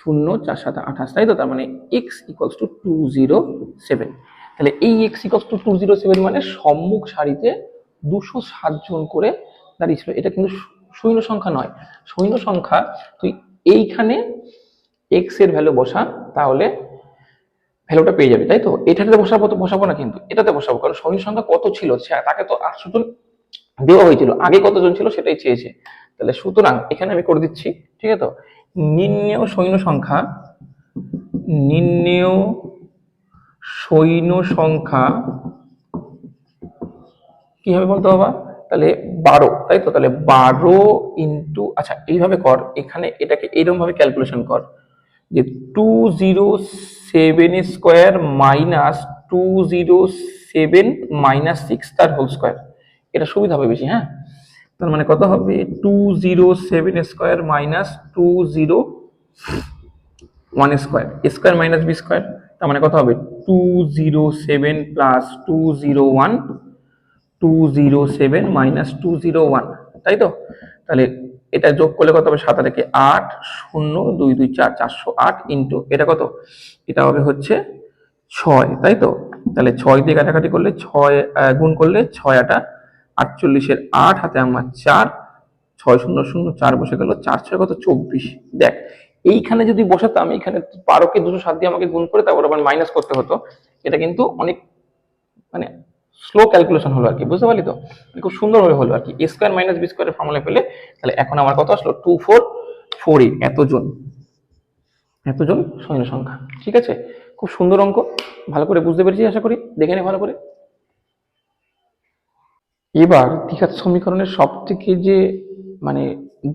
Speaker 1: 0 4 7 28, তাই তো? তার মানে x ইকুয়ালস টু 207। তাহলে এই x ইকুয়ালস টু 207 মানে সম্মুখ সারিতে 207 জন করে দাঁড়িয়েছিল। এটা কিন্তু শূন্য সংখ্যা নয়, শূন্য সংখ্যা তুই এইখানে x এর ভ্যালু বসা, তাহলে ভ্যালুটা পেয়ে যাবে, তাই তো? এটাতে বসাবো না, কিন্তু এটাতে বসাবো, কারণ শূন্য সংখ্যা কত ছিল তাকে তো 800 জন দেওয়া হয়েছিল, আগে কতজন ছিল সেটাই চেয়েছে। তাহলে সুতরাং এখানে আমি করে দিচ্ছি, ঠিক আছে তো? নির্ণেয় সৈন্য সংখ্যা, নির্ণেয় সৈন্য সংখ্যা কি হবে বলতো বাবা? তাহলে 12, তাই তো? তাহলে 12 ইন্টু, আচ্ছা এইভাবে কর, এখানে এটাকে এরকম ভাবে ক্যালকুলেশন কর যে 207 স্কোয়ার মাইনাস 207 মাইনাস 6 তার হোল স্কোয়ার, এটা সুবিধা হবে বেশি। হ্যাঁ, তার মানে কত হবে? 207 square minus 201 square, square minus b square, তার মানে কত হবে? 207 প্লাস 201, 207 মাইনাস 201, তাই তো? তাহলে এটা যোগ করলে কত হবে? 7 থেকে 8, 0 2 2 4, 408 ইন্টু এটা কত? এটা হবে হচ্ছে 6, তাই তো? তাহলে 6 দিয়ে কাটাকাটি করলে 6 গুণ করলে 6 8 48 এর 8, হাতে আমার 4, 6 0 0 4 বসে গেল, 4 6 কত? 24। দেখ এইখানে যদি বসাতাম, এখানে 12কে 207 দিয়ে আমাকে গুণ করে তারপর আবার মাইনাস করতে হতো, এটা কিন্তু অনেক মানে স্লো ক্যালকুলেশন হলো আর কি, বুঝতে পারলি তো? খুব সুন্দরভাবে হলো আর কি, এ স্কোয়ার মাইনাস বি স্কোয়ারের ফর্মুলা পেলে। তাহলে এখন আমার কত আসলো? 2448, এতজন সৈন্য সংখ্যা। ঠিক আছে, খুব সুন্দর অঙ্ক, ভালো করে বুঝতে পেরেছি আশা করি। দেখে নে ভালো করে। এবার দ্বিঘাত সমীকরণের সব থেকে যে মানে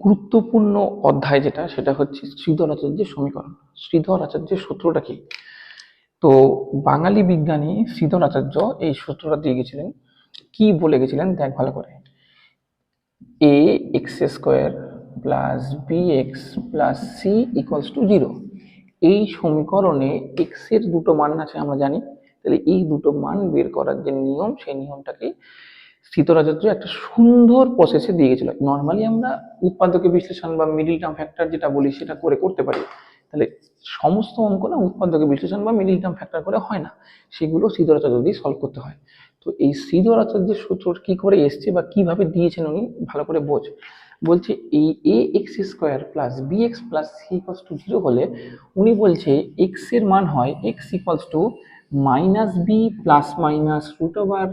Speaker 1: গুরুত্বপূর্ণ অধ্যায় যেটা, সেটা হচ্ছে শ্রীধর আচার্যের সমীকরণ। শ্রীধর আচার্যের সূত্রটা কি? তো বাঙালি বিজ্ঞানী শ্রীধর আচার্য এই সূত্রটা দিয়ে গেছিলেন। কি বলে গেছিলেন দেখ ভালো করে। A x square plus b x plus c equals to 0। এই সমীকরণে এক্স এর দুটো মান আছে আমরা জানি, তাহলে এই দুটো মান বের করার যে নিয়ম, সেই নিয়মটাকে শ্রীধরাচার্য একটা সুন্দর প্রসেসে দিয়ে গেছিল। নর্মালি আমরা উৎপাদকে বিশ্লেষণ বা মিডিল টার্ম ফ্যাক্টর যেটা বলি সেটা করে করতে পারি, তাহলে সমস্ত অঙ্ক না উৎপাদকে বিশ্লেষণ বা মিডিল টার্ম ফ্যাক্টর করে হয় না, সেগুলো শ্রীধরাচার্য দিয়ে সলভ করতে হয়। তো এই শ্রীধরাচার্যের সূত্র কি করে এসছে বা কিভাবে দিয়েছেন উনি, ভালো করে বোঝ। বলছে এই a x square plus b x plus c equals to 0 হলে উনি বলছে এক্স এর মান হয় x equals to minus b plus minus root over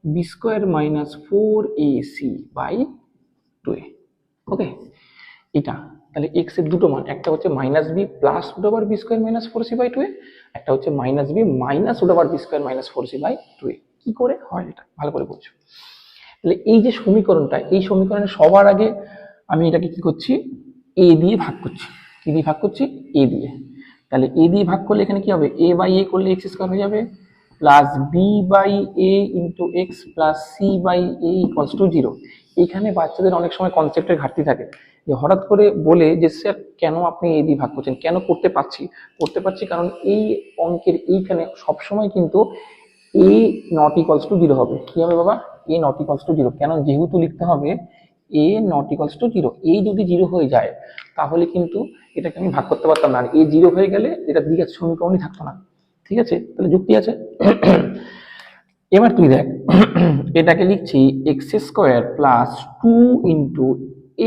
Speaker 1: b square minus 4ac by 2a। Okay, এটা তাহলে এক্স এর দুটো মান, একটা হচ্ছে minus b plus root over b square minus 4c by 2a, একটা হচ্ছে minus b minus root over b square minus 4c by 2a। কি করে হয় এটা ভালো করে বুঝছো। তাহলে এই যে সমীকরণটা, এই সমীকরণের সবার আগে আমি এটাকে কি করছি? এ দিয়ে ভাগ করছি। কি দিয়ে ভাগ করছি? এ দিয়ে। তাহলে এ দিয়ে ভাগ করলে এখানে কি হবে? এ বাই এ করলে এক্স স্কোয়ার হয়ে যাবে, plus b by a into x plus c by a equals to 0। এখানে বাচ্চাদের অনেক সময় কনসেপ্টের ঘাটতি থাকে, যে হঠাৎ করে বলে যে স্যার কেন আপনি এ দিয়ে ভাগ করছেন, কেন করতে পারছি কারণ এই অঙ্কের এইখানে সবসময় কিন্তু এ নট ইকুয়ালস টু 0 হবে। কি হবে বাবা? এ নট ইকুয়ালস টু 0, কেন? যেহেতু লিখতে হবে এ নট ইকুয়ালস টু 0, এই যদি 0 হয়ে যায় তাহলে কিন্তু এটাকে আমি ভাগ করতে পারতাম না, আর এ 0 হয়ে গেলে এটা দ্বিঘাত সমীকরণই থাকতো না। ঠিক আছে, তাহলে যুক্তি আছে। এবার তুই দেখ, এটাকে লিখছি x square plus 2 into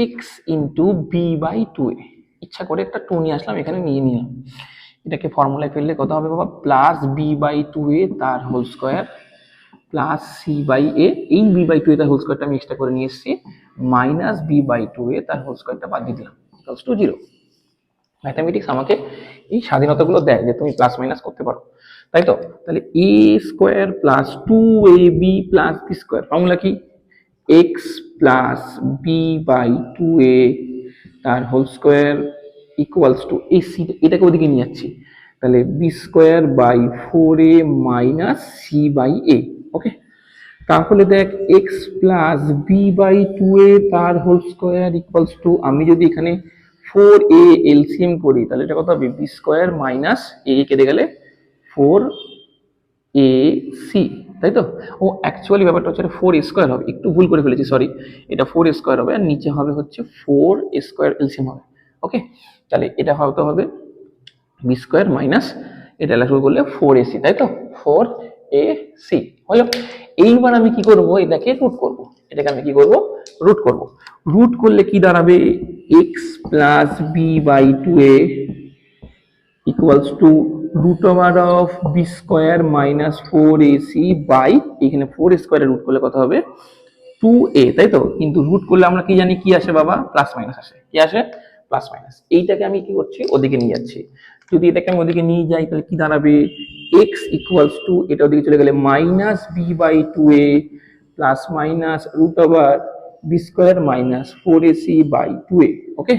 Speaker 1: x into b by 2a। ইচ্ছা করে একটা 2 নিয়ে আসলাম, এখানে নিয়ে নিলাম। এটাকে ফর্মুলায় ফেললে কত হবে বাবা? প্লাস বি বাই 2a তার whole square plus c by a, এই বি বাই 2a তার হোল স্কোয়ারটা আমি এক্সট্রা করে নিয়ে এসেছি, মাইনাস বি বাই 2a তার হোল স্কোয়ারটা বাদ দিয়ে দিলাম, ইকুয়ালস টু 0। ম্যাথামেটিক্স আমাকে এই স্বাধীনতাগুলো দেয় যে তুমি প্লাস মাইনাস করতে পারো, তাই তো? তাহলে a square plus 2ab plus b square, formula কি? X plus b by 2a তার হোল স্কোয়ার ইকুয়ালস টু এই সি, এটাকে ওদিকে নিয়ে যাচ্ছি, তাহলে b square by 4a minus c by a. Okay, তাহলে দেখ x plus b by 2a তার হোল স্কোয়ার ইকুয়ালস টু, আমি যদি এখানে 4a এলসিএম করি তাহলে এটা কত হবে? বি স্কোয়ার মাইনাস এ কেটে গেলে 4ac, তাই তো? ও অ্যাকচুয়ালি ব্যাপারটা হচ্ছে 4 স্কোয়ার হবে, একটু ভুল করে ফেলেছি, সরি। এটা 4 স্কোয়ার হবে আর নিচে হবে হচ্ছে 4 স্কোয়ার, এলসিএম হবে। ওকে, তাহলে এটা হয়তো হবে বি স্কোয়ার মাইনাস, এটা লেখা করলে 4ac, তাই তো? 4ac হলো। এইবার আমি কি করব, এটাকে রুট করব। এটাকে আমি কি করব, রুট করব। রুট করলে কি দাঁড়াবে, x plus b by 2a equals to root over of b square minus 4ac by, এখানে 4 স্কোয়ারে রুট করলে কত হবে, 2a, তাই তো? কিন্তু রুট করলে আমরা কি জানি কি আসে বাবা, প্লাস মাইনাস আসে। কি আসে, প্লাস মাইনাস। এইটাকে আমি কি করছি, ওদিকে নিয়ে যাচ্ছি। যদি এটাকে আমি ওদিকে নিয়ে যাই তাহলে কি দাঁড়াবে, এক্স ইকুয়ালস টু, এটা ওদিকে চলে গেলে minus b by 2a plus minus root over b square minus 4ac by 2a। Okay,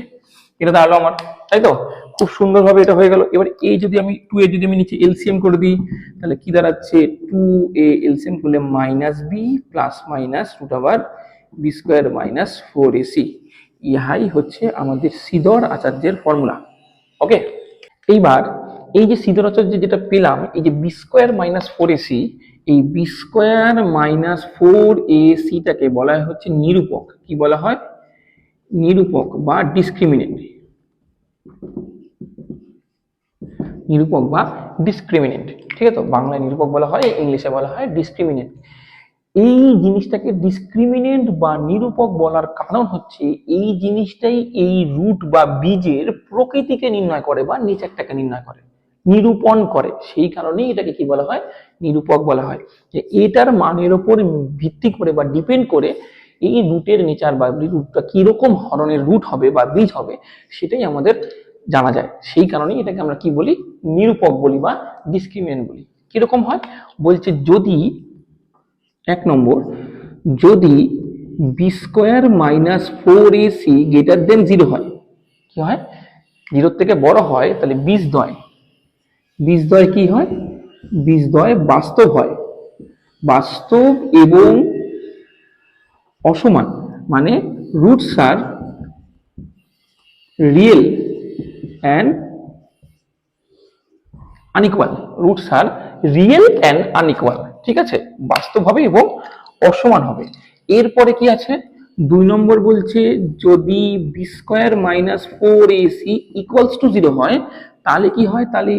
Speaker 1: এটা দাঁড়ালো আমার, তাই তো? খুব সুন্দরভাবে এটা হয়ে গেল। এবার এই যদি আমি 2a যদি আমি নিচে এলসিএম করে দিই তাহলে কি দাঁড়াচ্ছে, 2a এলসিএম করলে minus b plus minus root over b square minus 4ac। ইহাই হচ্ছে আমাদের সিদর আচার্যের ফর্মুলা। ওকে, এইবার এই যে সিদর আচার্য যেটা পেলাম, এই যে বি স্কোয়ার মাইনাস 4ac, এই বি স্কোয়ার মাইনাস 4ac-টাকে বলা হচ্ছে নিরূপক। কি বলা হয়, নিরূপক বা ডিসক্রিমিনেন্ট। নিরূপক বা ডিসক্রিমিনেন্ট, ঠিক আছে? তো বাংলায় নিরূপক বলা হয়, ইংলিশে বলা হয় ডিসক্রিমিনেন্ট। এই জিনিসটাকে ডিসক্রিমিনেন্ট বা নিরূপক বলার কারণ হচ্ছে এই জিনিসটাই এই রুট বা বীজের প্রকৃতিকে নির্ণয় করে বা নেচারটাকে নির্ণয় করে, নিরূপণ করে। সেই কারণেই এটাকে কি বলা হয়, নিরূপক বলা হয়। যে এটার মানের উপর ভিত্তি করে বা ডিপেন্ড করে এই রুটের নেচার বা রুটটা কিরকম ধরনের রুট হবে বা বীজ হবে সেটাই আমাদের জানা যায়। সেই কারণেই এটাকে আমরা কি বলি, নিরূপক বলি বা ডিসক্রিমিনেন্ট বলি। কিরকম হয় বলছে, যদি 1 নম্বর, যদি b square minus 4ac greater than 0 হয়, কি হয়, 0 থেকে বড় হয়, তাহলে বীজদ্বয়, বীজদ্বয় কি হয়, বীজদ্বয় বাস্তব হয়। বাস্তব এবং অসমান, মানে roots are real and unequal, roots are real and unequal, ঠিক আছে? বাস্তব হবে এবং অসমান হবে। এরপরে কি আছে, 2 নম্বর বলছে, যদি b square minus 4ac equals to 0 হয়, তাহলে কি হয়, তাহলে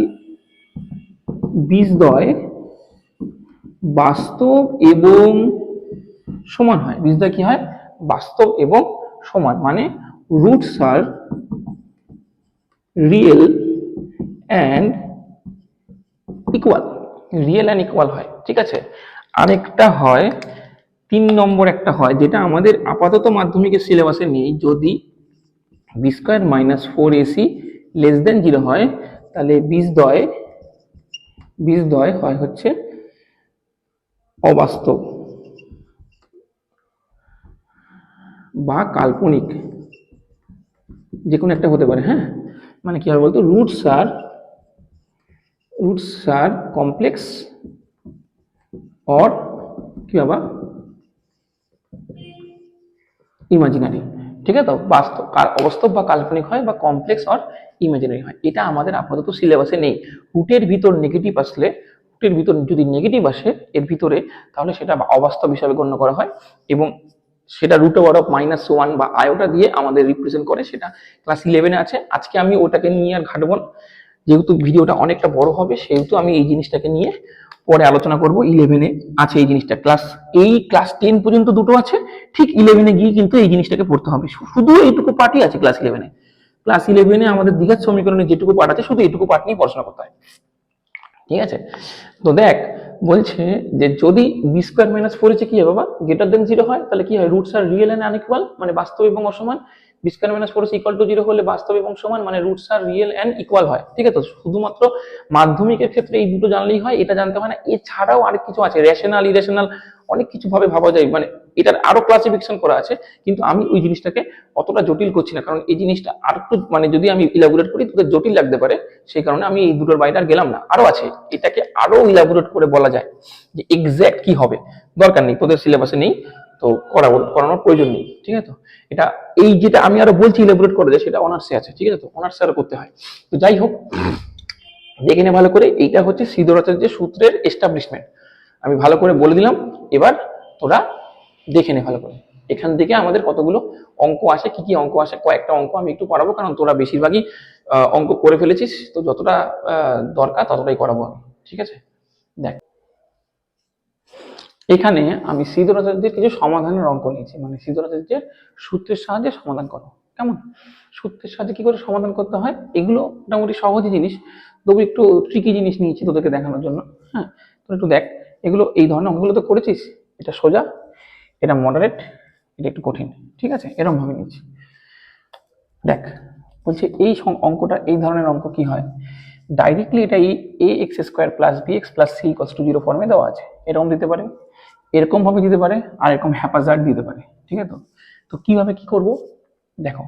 Speaker 1: বীজদ্বয় বাস্তব এবং সমান হয়। বীজদ্বয় কি হয়, বাস্তব এবং সমান, মানে roots are real and equal, real and equal হয়, ঠিক আছে? আরেকটা হয় 3 নম্বর, একটা হয় যেটা আমাদের আপাতত মাধ্যমিকের সিলেবাসে নেই, যদি b square minus 4ac less than 0 হয়, তাহলে বীজদ্বয়, বীজদ্বয় হয় হচ্ছে অবাস্তব বা কাল্পনিক, যে কোনো একটা হতে পারে। হ্যাঁ, মানে কি হবে বলতো, রুটস আর কমপ্লেক্স অর কি বাবা, ইমাজিনারি, ঠিক আছে? তো বাস্তব, অবাস্তব বা কাল্পনিক হয়, বা কমপ্লেক্স অর ইমাজিনারি হয়। এটা আমাদের আপাতত সিলেবাসে নেই। রুটের ভিতর নেগেটিভ আসলে, রুটের ভিতর যদি নেগেটিভ আসে এর ভিতরে, তাহলে সেটা অবাস্তব হিসাবে গণ্য করা হয় এবং সেটা রুট ওভার অফ -1 বা আয়োটা দিয়ে আমাদের রিপ্রেজেন্ট করে। সেটা ক্লাস 11-এ আছে। আজকে আমি ওটাকে নিয়ে আর ঘাটবো না, যেহেতু ভিডিওটা অনেকটা বড় হবে, সেহেতু আমি এই জিনিসটাকে নিয়ে পরে আলোচনা করব। 11-এ আছে এই জিনিসটা, ক্লাস 10 পর্যন্ত দুটো আছে, ঠিক 11-এ গিয়ে কিন্তু এই জিনিসটাকে পড়তে হবে। শুধু এইটুকু পার্টই আছে ক্লাস 11-এ। ক্লাস 11-এ আমাদের দ্বিঘাত সমীকরণের যেটুকু পার্ট আছে, শুধু এইটুকু পার্ট নিয়ে পড়াশোনা করতে হয়, ঠিক আছে? তো দেখ, বলছে যে যদি বি স্কোয়ার মাইনাস 4ac কি হবে বাবা, গ্রেটার দেন 0 হয়, তাহলে কি হয়, roots are real and unequal, মানে বাস্তব এবং অসমান। B square minus 4ac equal to 0 হলে বাস্তব এবং সমান, মানে roots are real and equal হয়, ঠিক আছে? তো শুধুমাত্র মাধ্যমিকের ক্ষেত্রে এই দুটো জানলেই হয়, এটা জানতে হয় না। এছাড়াও আরেক কিছু আছে, রেশনাল ইরেশনাল, অনেক কিছু ভাবে ভাবা যায়, মানে এটার আরো ক্লাসিফিকেশন করা আছে। কিন্তু আমি ওই জিনিসটাকে অতটা জটিল করছি না, কারণ এই জিনিসটা আর একটু, মানে যদি আমি ইলাবোরেট করি তোদের জটিল লাগতে পারে, সেই কারণে আমি এই দুটোর বাইরে আর গেলাম না। আরো আছে, এটাকে আরো ইলাবোরেট করে বলা যায় যে এক্স্যাক্ট কি হবে, দরকার নেই, তোদের সিলেবাসে নেই, তো করানোর প্রয়োজন নেই, ঠিক আছে? তো এটা, এই যেটা আমি আরো বলছি ইলাবোরেট করে যায়, সেটা অনার্সে আছে, ঠিক আছে? তো অনার্সে আরো করতে হয়। তো যাই হোক, দেখে নে ভালো করে, এইটা হচ্ছে সিদ্ধ আচার্যের সূত্রের এস্টাবলিশমেন্ট। আমি ভালো করে বলে দিলাম, এবার তোরা দেখে নে ভালো করে। এখান থেকে আমাদের কতগুলো অঙ্ক আসে, কি কি অঙ্ক আসে, কয়েকটা অঙ্ক আমি একটু করাবো, কারণ তোরা বেশিরভাগই অঙ্ক করে ফেলেছিস, তো যতটা দরকার ততটাই করাবো আমি, ঠিক আছে? দেখ, এখানে আমি সিদ্ধরাচার্যের কিছু সমাধানের অঙ্ক নিয়েছি, মানে সিদ্ধরাচার্যের সূত্রের সাহায্যে সমাধান করো, কেমন? সূত্রের সাহায্যে কি করে সমাধান করতে হয়, এগুলো মোটামুটি সহজই জিনিস, তবু একটু ট্রিকি জিনিস নিয়েছি তোদেরকে দেখানোর জন্য। হ্যাঁ, তো একটু দেখ, এগুলো এই ধরনের অঙ্কগুলো তো করেছিস, এটা সোজা, এটা মডারেট, এটা একটু কঠিন, ঠিক আছে? এরকম ভাবে নিয়েছি। দেখ, বলছে এই অঙ্কটা, এই ধরনের অঙ্ক কি হয়, ডাইরেক্টলি এটা a x square plus b x plus c equals to 0 ফর্মে দেওয়া আছে, এরকম দিতে পারে, এরকম ভাবে দিতে পারে, আর এরকম হ্যাপাজার্ড দিতে পারে, ঠিক আছে? তো কিভাবে কি করব দেখো,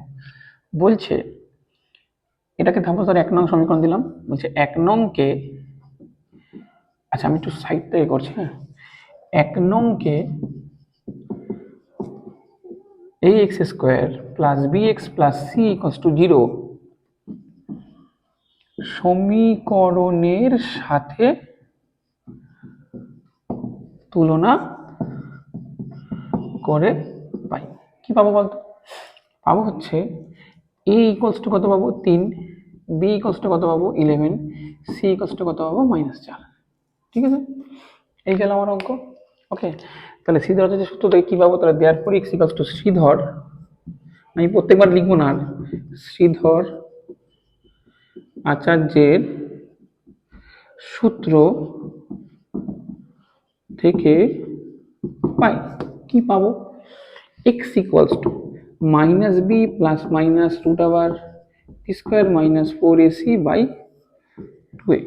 Speaker 1: বলছে এটাকে ধাপে ধরে 1 নং সমীকরণ দিলাম, বলছে 1 নংকে, আচ্ছা আমি একটু সাইড থেকে করছি, হ্যাঁ, 1 নংকে a x square plus b x plus c equals to 0 সমীকরণের সাথে তুলনা করে পাই। কি পাবো বলতো? পাবো হচ্ছে এ ইকুয়ালস টু কত পাবো 3, বি ইকুয়ালস টু কত পাবো 11, সি ইকুয়ালস টু কত পাবো -4, ঠিক আছে? এই গেল আমার অঙ্ক। ওকে, তাহলে সি ধর সূত্র থেকে কি পাবো, তাহলে therefore x equals to Sridhar, আমি প্রত্যেকবার লিখবো না, শ্রীধর আচার্যের সূত্র থেকে পাই, কি পাবো, x equals to minus b plus minus root আবার p square minus 4ac by 2a,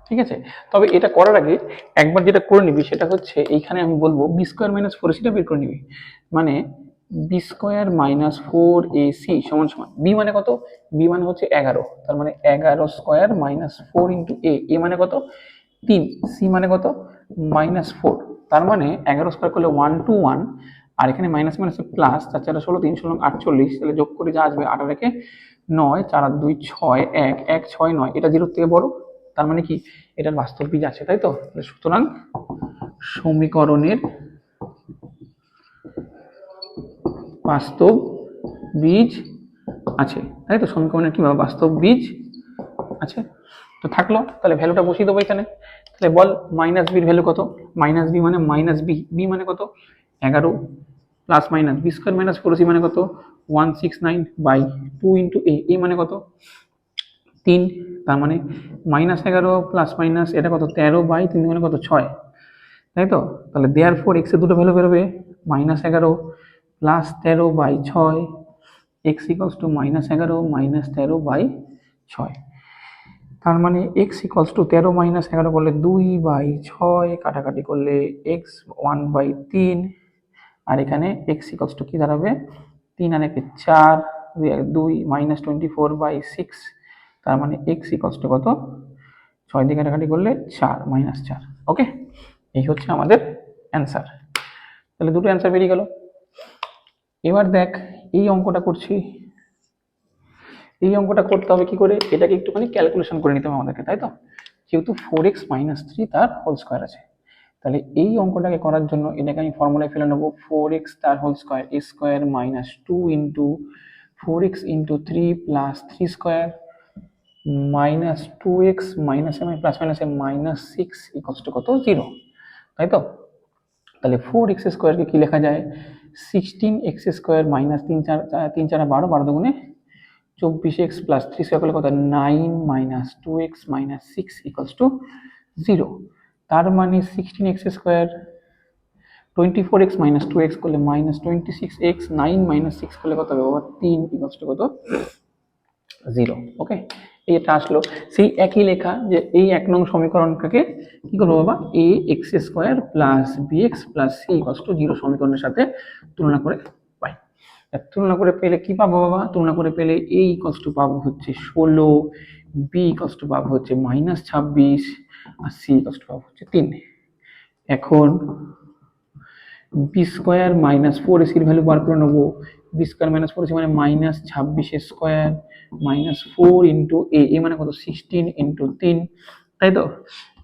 Speaker 1: ঠিক আছে? তবে এটা করার আগে একবার যেটা করে নিবি সেটা হচ্ছে, এইখানে আমি বলবো বি স্কোয়ার মাইনাস 4ac বের করে নিবি, মানে বি স্কোয়ার মাইনাস 4ac সমান সমান বি মানে কত, বি মানে হচ্ছে 11, তার মানে 11 স্কোয়ার মাইনাস 4 ইন্টু এ মানে কত 3, সি মানে কত -4, তার মানে 11 স্কোয়ার করলে 121, আর এখানে মাইনাস মাইনাস প্লাস, 4 4 16, 3 16 48, তাহলে যোগ করে যা আসবে 8 আর 1 9, 4 আর 2 6, 1 1 6 9, এটা 0 থেকে বড়, তার মানে কি এটার বাস্তব বীজ আছে, তাই তো? সুতরাং সমীকরণের বাস্তব বীজ আছে, তাই তো? সমীকরণের কি বাস্তব বীজ আছে, তো থাকলো, তাহলে ভ্যালুটা বসিয়ে দেবো এখানে। তাহলে বল মাইনাস বির ভ্যালু কত, মাইনাস বি মানে মাইনাস বি, বি মানে কত 11 plus minus b square minus 4c মানে কত 169 বাই 2 ইন্টু এ মানে কত 3, তার মানে -11 প্লাস মাইনাস এটা কত 13 বাই 3 মানে কত 6, তাই তো? তাহলে দেয়ারফর এক্স এর দুটো ভ্যালু বেরোবে, -11 plus 13 by 6, x equals to -11 -13 by 6, তার মানে এক্স ইকুয়ালস টু 13 -11 করলে 2/6, কাটাকাটি করলে এক্স 1/3, আর এখানে এক্স ইকুয়ালস টু কি দাঁড়াবে 3 আর 1 4, 2 আর 2 -24/6, তার মানে এক্স ইকুয়ালস টু কত 6 দিয়ে কাটাকাটি করলে 4 -4। ওকে, এই হচ্ছে আমাদের অ্যান্সার। তাহলে দুটো অ্যান্সার বেরিয়ে গেল। এবার দেখ এই অঙ্কটা করছি, এই অঙ্কটা করতে হবে কি করে, এটাকে একটুখানি ক্যালকুলেশন করে নিতে হবে আমাদেরকে, তাই তো? যেহেতু 4x - 3 তার হোল স্কোয়ার আছে, তাহলে এই অঙ্কটাকে করার জন্য এটাকে আমি ফর্মুলায় ফেলে নেবো, 4x তার whole square a square minus 2 into 4x into 3 plus 3 square minus 2x minus m plus minus m minus 6 equals to কত 0, তাই তো? তাহলে 4x স্কোয়ারকে কি লেখা যায় 16x স্কোয়ার মাইনাস 3 4 3 4 12, 12 দুগুণে 24x প্লাস 3 স্কোয়ার করলে কত 9 minus 2x minus 6 equals to 0, তার মানে 16x square 24x minus 2x করলে মাইনাস 26x, 9 মাইনাস 6 করলে কত হবে বাবা 3 ইকুয়ালস টু কত 0। ওকে, এটা আসলো সেই একই লেখা, যে এই 1 নং সমীকরণটাকে কি করবো বাবা a x square plus b x plus c equals to 0 সমীকরণের সাথে তুলনা করে পাই। তুলনা করে পেলে কি পাবো বাবা, তুলনা করে পেলে এ ইকুয়ালস টু পাবো হচ্ছে 16, বি ইকুয়ালস টু পাবো হচ্ছে -26, আর সি ইকুয়ালস টু পাবো হচ্ছে 3। এখন বি স্কোয়ার মাইনাস 4ac এর ভ্যালু বার করে নেবো, বি স্কোয়ার মাইনাস 4ac মানে -26 স্কোয়ার মাইনাস 4 ইন্টু এ মানে কত 16 ইন্টু 3, তাই তো?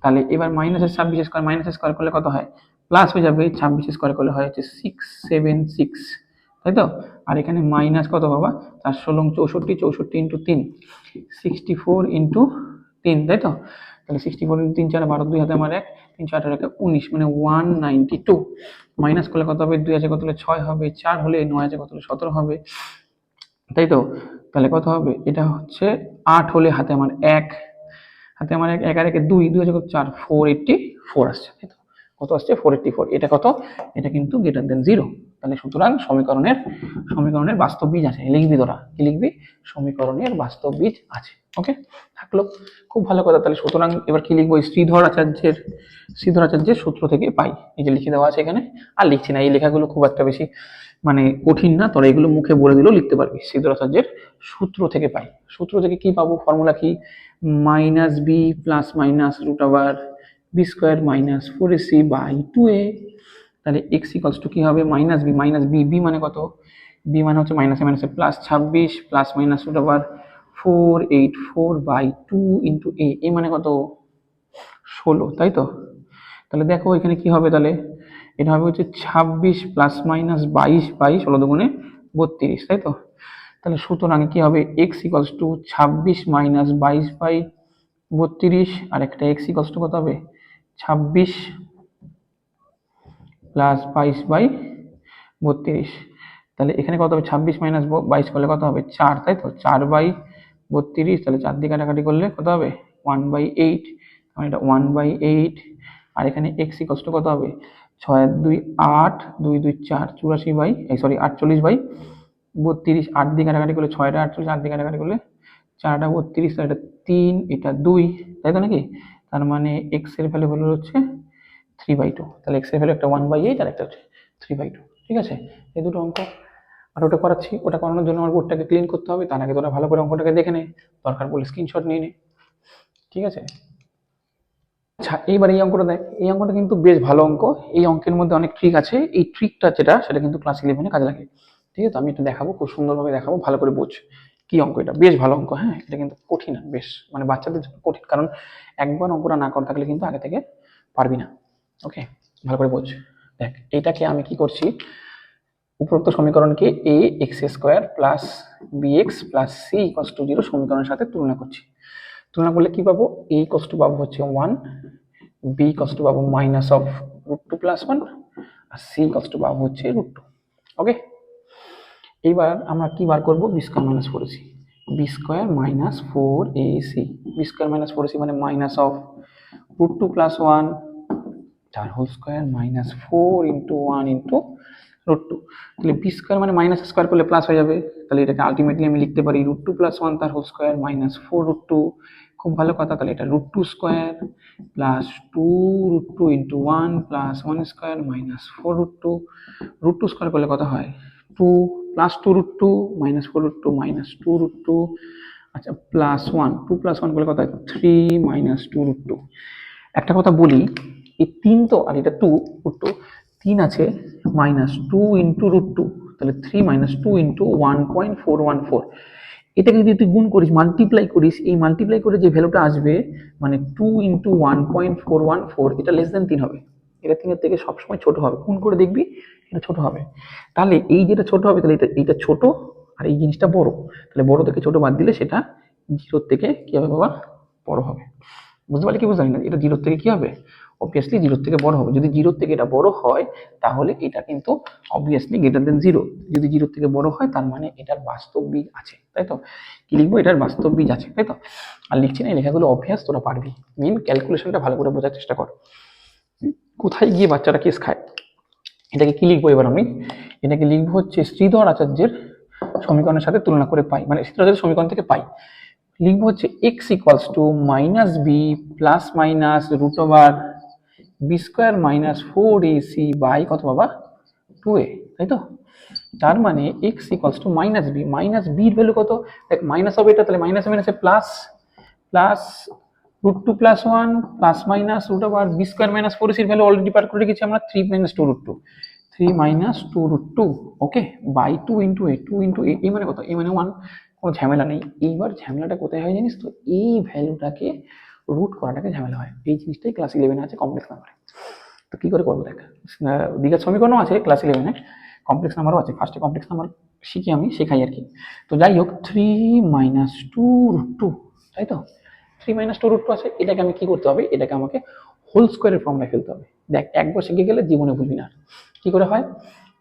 Speaker 1: তাহলে এবার মাইনাসের 26 স্কোয়ার মাইনাস স্কোয়ার করলে কত হয়, প্লাস হয়ে যাবে। 26 স্কোয়ার করলে হয় হচ্ছে 676, তাই তো। আর এখানে মাইনাস কত বাবা, 4 × 16 64 ইন্টু 3 64 ইন্টু 3, তাই তো। তাহলে 64 ইন্টু 3 4 12 2 হাতে আমার 1 3 4 8 19 মানে 192। মাইনাস করলে কত হবে, 2 আছে কত হলে 6 হবে, 4 হলে 9 আছে কত হলে 17 হবে, তাই তো। তাহলে কত হবে, এটা হচ্ছে 8 হলে হাতে আমার 1, হাতে আমার 1 1 আর 1 2 2 আছে কত 4 484 আসছে, তাই তো। কত আসছে 484, এটা কত, এটা কিন্তু গ্রেটার দেন 0। তাহলে সুতরাং সমীকরণের বাস্তব বীজ আছে। লিখবি তোরা কি লিখবি, সমীকরণের বাস্তব বীজ আছে। ওকে, থাকলো, খুব ভালো কথা। তাহলে সুতরাং এবার কি লিখবো, শ্রীধর আচার্যের সূত্র থেকে পাই, এই যে লিখে দেওয়া আছে এখানে। আর লিখছি না, এই লেখাগুলো খুব একটা বেশি মানে কঠিন না, তোরা এগুলো মুখে বলে দিলেও লিখতে পারবি। শ্রীধর আচার্যের সূত্র থেকে পাই, সূত্র থেকে কি পাবো, ফর্মুলা কি, minus b plus minus root over b square minus 4ac by 2a। তাহলে এক্স ইকুয়ালস টু কি হবে, মাইনাস বি, বি মানে কত, বি মানে হচ্ছে মাইনাসে মাইনাসে plus 26 plus minus root over 484 by 2 into a মানে কত 16, তাই তো। তাহলে দেখো এখানে কি হবে, তাহলে এটা হবে হচ্ছে 26 প্লাস মাইনাস 22 বাই 16 দুগুণে 32, তাই তো। তাহলে সুতরাং কি হবে, x equals to 26 minus 22 by 32, আর একটা এক্স ইকুয়ালস টু কত হবে, 26 প্লাস 22 বাই 32। তাহলে এখানে কত হবে, 26 মাইনাস 22 করলে কত হবে 4, তাই তো, 4 বাই 32। তাহলে 4 দিয়ে কাটাকাটি করলে কত হবে 1/8, মানে এটা 1/8। আর এখানে এক্স ইকুয়ালস টু কত হবে, 6 আর 2 8 2 2 4 84 বাই 48 বাই 32। 8 দিয়ে কাটাকাটি করলে 6 48, 8 দিয়ে কাটাকাটি করলে 4 32, এটা 3 এটা 2, তাই তো নাকি। তার মানে এক্স এর ভ্যালু হলো হচ্ছে 3/2। তাহলে এক্স এর ভ্যালু একটা 1/8 আর একটা হচ্ছে 3/2, ঠিক আছে। এই দুটো অঙ্ক আর ওটা করাচ্ছি, ওটা করানোর জন্য আমার বোর্ডটাকে ক্লিন করতে হবে, তার আগে তোরা ভালো করে অঙ্কটাকে দেখে নে, দরকার পড়লে স্ক্রিনশট নিয়ে নে, ঠিক আছে। আচ্ছা এইবার এই অঙ্কটা দেখ, এই অঙ্কটা কিন্তু বেশ ভালো অঙ্ক। এই অঙ্কের মধ্যে অনেক ট্রিক আছে, এই ট্রিকটা যেটা সেটা কিন্তু ক্লাস 11-এ কাজে লাগে, ঠিক আছে। আমি এটা দেখাবো, খুব সুন্দরভাবে দেখাবো, ভালো করে বোঝ কি অঙ্ক। এটা বেশ ভালো অঙ্ক, হ্যাঁ, এটা কিন্তু কঠিন না, বেশ মানে বাচ্চাদের জন্য কঠিন, কারণ একবার অঙ্কটা না করা থাকলে কিন্তু আগে থেকে পারবি না। ওকে, ভালো করে বোঝ। দেখ এটাকে আমি কি করছি, উপরোক্ত সমীকরণকে a x square plus b x plus c equals to 0 সমীকরণের সাথে তুলনা করছি। তুলনা করলে কি পাবো, এ ইকুয়ালস টু পাবো হচ্ছে 1, বি ইকুয়ালস টু পাবো মাইনাস অফ √2 + 1, আর সি ইকুয়ালস টু পাবো হচ্ছে √2। ওকে, এইবার আমরা কি বার করবো, b square minus 4ac, b square minus 4ac, b square minus 4ac মানে মাইনাস অফ √2 + 1 তার whole square minus 4 into 1 into √2। তাহলে বি স্কোয়ার মানে মাইনাস স্কোয়ার করলে প্লাস হয়ে যাবে, তাহলে এটাকে আলটিমেটলি আমি লিখতে পারি √2 + 1 তার হোল স্কোয়ার মাইনাস 4√2। খুব ভালো কথা, তাহলে এটা √2 square plus 2√2 into 1 plus 1 square minus 4√2। √2 square করলে কত হয় 2 প্লাস 2√2 মাইনাস 4√2 মাইনাস 2√2, আচ্ছা প্লাস 1 2 + 1 করলে কত হয় 3 মাইনাস 2√2। একটা কথা বলি, এই 3 তো আর এটা 2√2, 3 আছে মাইনাস 2 ইন্টু √2, তাহলে 3 মাইনাস 2 ইন্টু 1.414। এটাকে যদি তুই গুণ করিস মাল্টিপ্লাই করিস, এই মাল্টিপ্লাই করে যে ভ্যালুটা আসবে মানে 2 ইন্টু 1.414, এটা লেস দেন 3 হবে, এটা 3-এর থেকে সবসময় ছোট হবে, গুণ করে দেখবি এটা ছোট হবে। তাহলে এই যেটা ছোট হবে তাহলে এটা ছোট, আর এই জিনিসটা বড়, তাহলে বড় থেকে ছোট বাদ দিলে সেটা 0 থেকে কি হবে বাবা, বড় হবে। বুঝতে পারলি কি বুঝতে পারলি না, এটা 0 থেকে কি হবে, অবভিয়াসলি 0 থেকে বড় হবে। যদি 0 থেকে এটা বড় হয় তাহলে এটা কিন্তু অবভিয়াসলি গ্রেটার দেন 0। যদি 0 থেকে বড় হয় তার মানে এটার বাস্তব বীজ আছে, তাই তো। কি লিখবো, এটার বাস্তব বীজ আছে, তাই তো। আর লিখছি না, এই লেখাগুলো অভ্যাস, তোরা পারবি। মেন ক্যালকুলেশনটা ভালো করে বোঝার চেষ্টা কর, কোথায় গিয়ে বাচ্চারা কেস খায়। এটাকে কি লিখবো এবার আমি, এটাকে লিখবো হচ্ছে শ্রীধর আচার্যের সমীকরণের সাথে তুলনা করে পাই, মানে শ্রীধর আচার্যের সমীকরণ থেকে পাই। লিখবো হচ্ছে x equals to minus b plus minus root over b square minus 4ac by কত বাবা 2a, তাই তো। তার মানে এক্স ইকুয়ালস টু মাইনাস বির ভ্যালু কত, দেখ মাইনাস হবে এটা, তাহলে মাইনাস মাইনাসে plus, plus √2 + 1 plus minus root over b square minus 4ac এর ভ্যালু অলরেডি বার করে রেখেছি আমরা, 3 - 2√2, 3 - 2√2, ওকে, বাই 2 ইন্টু এ, এ মানে কত, এ মানে 1, কোনো ঝামেলা নেই। এইবার ঝামেলাটা কোথায় হয় জানিস তো, এই ভ্যালুটাকে রুট করাটাকে ঝামেলা হয়। এই জিনিসটাই ক্লাস 11 আছে কমপ্লেক্স নাম্বারে। তো কি করে করবো দেখ, দ্বিঘাত সমীকরণও আছে ক্লাস 11-এ, কমপ্লেক্স নাম্বারও আছে। ফার্স্টে কমপ্লেক্স নাম্বার শিখি, আমি শেখাই আর কি। তো যাই হোক, 3 - 2√2, তাই তো 3 - 2√2 আছে। এটাকে আমি কি করতে হবে, এটাকে আমাকে হোল স্কোয়ারের ফর্মে ফেলতে হবে। দেখ একবার শিখে গেলে জীবনে ভুলবি না। কি করে হয়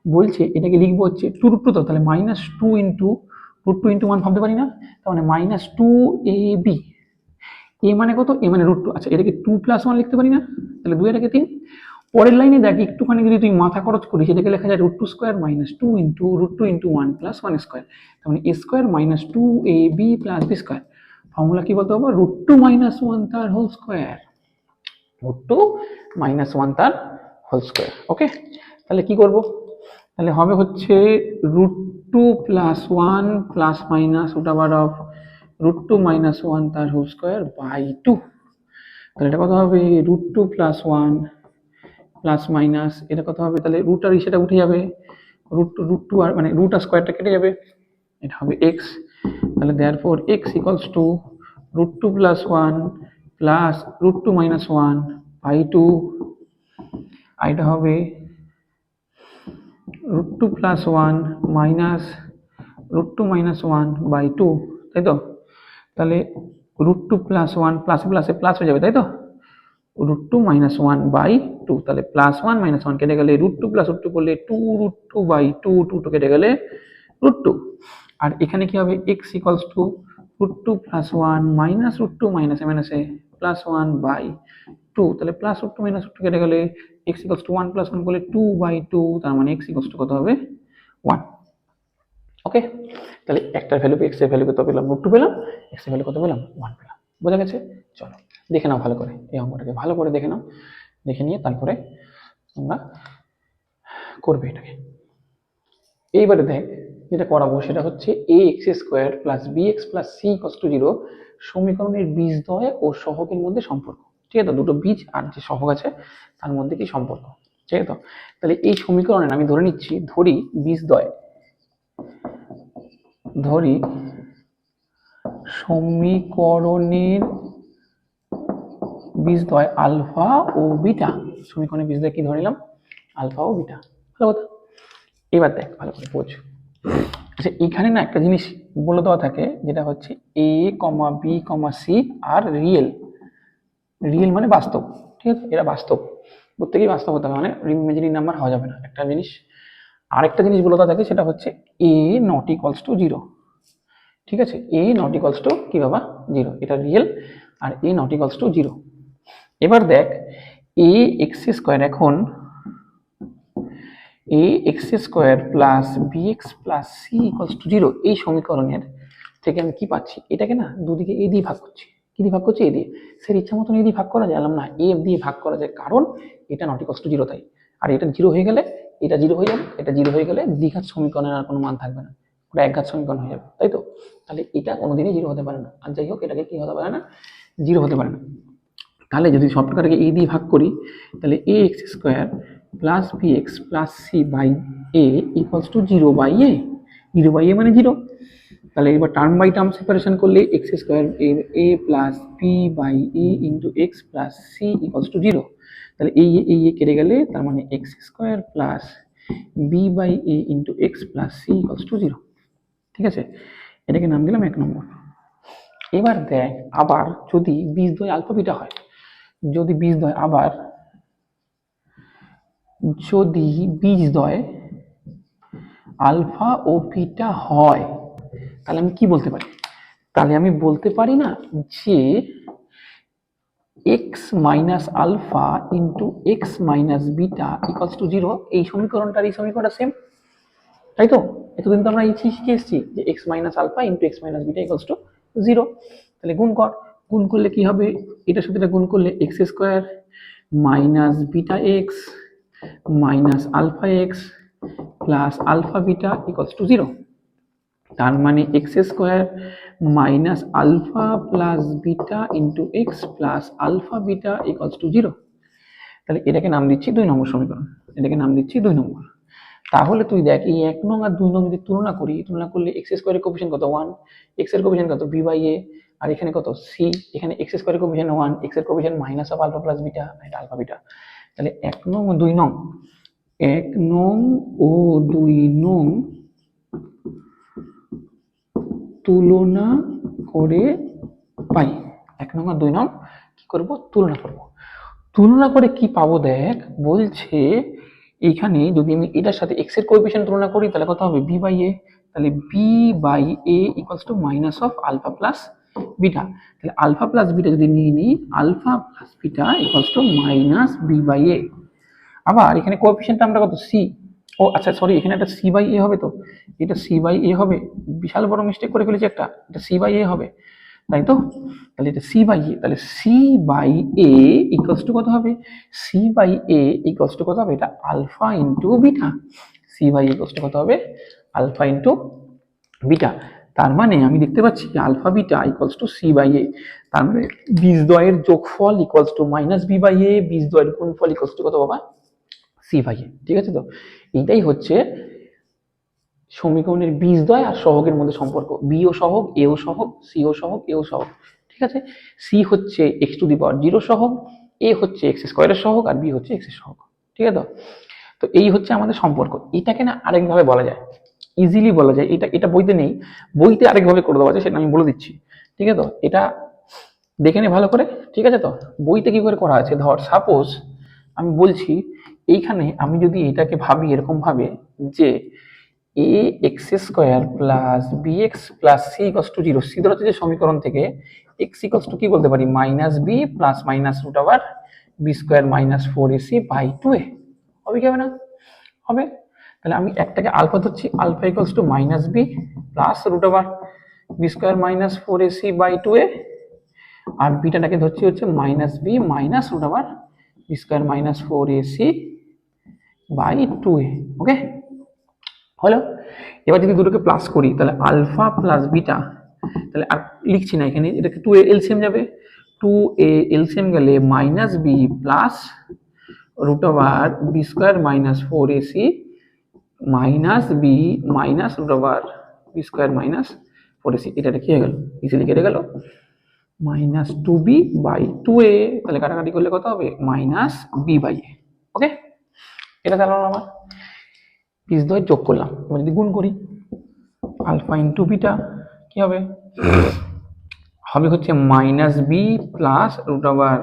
Speaker 1: বলছে, এটাকে লিখবো হচ্ছে 2√2, তো তাহলে -2 × √2 × 1 ভাবতে পারি না? তার মানে -2ab, এ মানে কত, এ মানে √2। আচ্ছা এটাকে 2 + 1 লিখতে পারি না? তাহলে 2 এর আগে 3। পরের লাইনে দেখ একটুখানি যদি তুই মাথা খরচ করিস, এটাকে লেখা যায় √2² - 2 × √2 × 1 + 1²। তার মানে a² - 2ab + b²। ফর্মুলা কি বলতে হবে, √2 - 1 তার হোল স্কোয়ার, √2 - 1 তার হোল স্কোয়ার। ওকে, তাহলে কি করব, তাহলে হবে হচ্ছে √2 + 1 ± √2 - 1 তার হোল স্কোয়ার বাই 2। তাহলে এটা কত হবে, √2 + 1 প্লাস মাইনাস, এটা কত হবে, তাহলে রুট আর সেটা উঠে যাবে, √2 আর মানে রুট আর স্কোয়ারটা কেটে যাবে, এটা হবে এক্স। তাহলে দেয়ারফর x = √2 + 1 প্লাস √2 - 1 বাই 2। আর এটা হবে √2 + 1 মাইনাস √2 - 1 বাই 2, তাই তো? তাহলে √2 + 1 প্লাসে প্লাসে প্লাস হয়ে যাবে, তাই তো? √2 - 1 বাই 2, তাহলে +1 - 1 কেটে গেলে √2 + √2 করলে 2√2 বাই 2, 2 কেটে গেলে √2। আর এখানে কি হবে, x = √2 + 1 মাইনাস √2 মাইনাসে মাইনাসে +1 বাই 2, তাহলে +√2 - √2 কেটে গেলে x = 1 + 1 করলে 2/2, তার মানে x = কত হবে, 1। ওকে, তাহলে একটার ভ্যালু x এর ভ্যালু কত পেলাম, √2 পেলাম, x এর ভ্যালু কত পেলাম, 1 পেলাম। বোঝা গেছে? চলো দেখে নাও ভালো করে, এই অঙ্কটাকে ভালো করে দেখে নাও, দেখে নিয়ে তারপরে তোমরা করবে এটাকে। এইবারে দেখ যেটা করাবো সেটা হচ্ছে ax² + bx + c = 0 সমীকরণের বীজদ্বয় ও সহগের মধ্যে সম্পর্ক। ঠিক আছে, দুটো বীজ আর যে সহগ আছে তার মধ্যে কি সম্পর্ক, ঠিক আছে? তাহলে এই সমীকরণের আমি ধরে নিচ্ছি, ধরি বীজদ্বয়, ধরি সমীকরণের বীজদ্বয় আলফা ও বিটা। সমীকরণের বীজদ্বয় কি ধরিলাম, আলফা ও বিটা। ভালো কথা, এবার দেখ ভালো করে বোঝ। আচ্ছা এখানে না একটা জিনিস বলে দেওয়া থাকে, যেটা হচ্ছে a, b, c are real. Real মানে বাস্তব, ঠিক আছে, এটা বাস্তব, প্রত্যেকেই বাস্তব হতে হবে, মানে ইমাজিনারি নাম্বার হওয়া যাবে না। একটা জিনিস, আরেকটা জিনিস বলে দেওয়া থাকে, সেটা হচ্ছে a ≠ 0। ঠিক আছে, a ≠ কি বাবা 0, এটা রিয়েল, আর a ≠ 0। এবার দেখ ax² এখন ax² + bx + c = 0 এই সমীকরণের থেকে আমি কি পাচ্ছি, এটাকে না দুদিকে a দিয়ে ভাগ করছি। কি দিয়ে ভাগ করছি, a দিয়ে। স্যার ইচ্ছা মতন a দিয়ে ভাগ করা যায়, না a দিয়ে ভাগ করা যায়, কারণ এটা ≠ 0 তাই। আর এটা 0 হয়ে গেলে এটা 0 হয়ে যাবে, এটা 0 হয়ে গেলে দ্বিঘাত সমীকরণের আর কোনো মান থাকবে না, ওটা একঘাত সমীকরণ হয়ে যাবে, তাই তো? তাহলে এটা কোনোদিনই 0 হতে পারে না। আর যাই হোক, এটাকে কি হতে পারে না, 0 হতে পারে না। তাহলে যদি সবটাকে a দিয়ে ভাগ করি, তাহলে ax² + bx + c / a = 0/a। 0/a মানে 0। তাহলে এবার টার্ম বাই টার্ম সেপারেশন করলে x² এর a + b/a × x + c = 0। তাহলে এই কেটে গেলে, তার মানে x² + b/a × x + c = 0। ঠিক আছে, এটাকে নাম দিলাম 1 নম্বর। এবার দেখ আবার যদি বীজদ্বয় আলফা বিটা হয়, যদি বীজদ্বয় আবার যদি বীজদ্বয় আলফা ও বিটা হয়, তাহলে আমি কি বলতে পারি, তাহলে আমি বলতে পারি না যে x - আলফা × x - বিটা = 0। এই সমীকরণটার এই সমীকরণটা সেম, তাই তো? এতদিন তো আমরা এই শিখে এসেছি যে x - আলফা × x - বিটা = 0। তাহলে গুণ কর, গুণ করলে কি হবে, এটার সাথে এটা গুণ করলে x² - beta x - alpha x plus alpha beta = 0। তার মানে x² - alpha plus beta × x plus alpha beta = 0। তাহলে এটাকে নাম দিচ্ছি 2 নম্বর সমীকরণ, এটাকে নাম দিচ্ছি 2 নম্বর। তাহলে তুই দেখ এই 1 নং আর 2 নং যদি তুলনা করি, তুলনা করলে x² এর কোএফিসিয়েন্ট কত, 1, x এর কোএফিসিয়েন্ট কত, b/a, আর এখানে কত সি, এখানে এক্স স্কোয়ারের কোএফিসিয়েন্ট 1, এক্স এর coefficient minus of alpha plus beta, এটা আলফা বিটা। তাহলে 1 নং ও 2 নং, 1 নং ও 2 নং তুলনা করে পাই। 1 নং আর 2 নং কি করব, তুলনা করব। তুলনা করে কি পাবো দেখ, বলছে এইখানে যদি আমি এটার সাথে এক্স এর কোএফিসিয়েন্ট তুলনা করি তাহলে কত হবে, বি বাই এ। তাহলে b by a equals to minus of alpha plus beta. তাহলে আলফা প্লাস বিটা যদি নিয়ে নিই, alpha plus beta equals to minus b by a. আবার এখানে কোএফিসিয়েন্টটা আমরা কত, সি। ও আচ্ছা সরি, এখানে একটা সি বাই এ হবে, তো এটা সি বাই এ হবে। বিশাল বড় মিস্টেক করে ফেলেছি একটা, এটা সি বাই এ হবে, তাই তো। তাহলে এটা সি বাই এ, তাহলে c by a equals to কত হবে, c by a equals to কত হবে, এটা alpha into beta. C by a equals to কত হবে, আলফা ইন্টু বিটা। তার মানে আমি দেখতে পাচ্ছি alpha beta equals to c by a. তার মানে বীজদ্বয়ের যোগফল equals to minus b by a, বীজদ্বয়ের গুণফল ইকুয়ালস টু কত বাবা, সি বাই এ। ঠিক আছে, তো এইটাই হচ্ছে সমীকরণের বীজদ্বয় আর সহগের মধ্যে সম্পর্ক। বি ও সহগ, এ ও সহগ, সি ও সহগ, এ ও সহগ। ঠিক আছে, সি হচ্ছে এক্স টু দি পাওয়ার 0 সহগ, এ হচ্ছে এক্স স্কোয়ারের সহগ, আর বি হচ্ছে এক্স এর সহগ। ঠিক আছে, তো এই হচ্ছে আমাদের সম্পর্ক। এটাকে না আরেকভাবে বলা যায়, ইজিলি বলা যায়, এটা এটা বইতে নেই, বইতে আরেকভাবে করে দেওয়া যায়, সেটা আমি বলে দিচ্ছি। ঠিক আছে, তো এটা দেখে নে ভালো করে। ঠিক আছে, তো বইতে কি করে করা আছে, ধর সাপোজ আমি বলছি এইখানে আমি যদি এটাকে ভাবি এরকম ভাবে যে a x square plus b x plus c equals to 0, c ধরতে যে সমীকরণ থেকে এক্স ইকুয়ালস টু কি বলতে পারি, minus b plus minus root over b square minus 4ac by 2a। হবে কি হবে না, হবে। তাহলে আমি একটাকে আলফা ধরছি, alpha equals to minus b plus root over b square minus 4ac by 2a, আর বিটাটাকে ধরছি হচ্ছে minus b minus root over b square minus 4ac by 2a। Okay, হলো। এবার যদি দুটোকে প্লাস করি তাহলে আলফা প্লাস বিটা, তাহলে আর লিখছি না এখানে, এটাকে 2a এলসিএম যাবে, 2a এলসিএম গেলে minus b plus root over b square minus 4ac minus b minus root over b square minus 4ac। এটা কি হয়ে গেল, ইজিলি কেটে গেল, মাইনাস 2b বাই 2a। তাহলে কাটাকাটি করলে কত হবে, মাইনাস বি বাই এ। ওকে, এটা তাহলে আমার বীজদ্বয় যোগ করলাম। এবার যদি গুণ করি আলফা ইন্টু বিটা কি হবে, হবে হচ্ছে minus b plus root over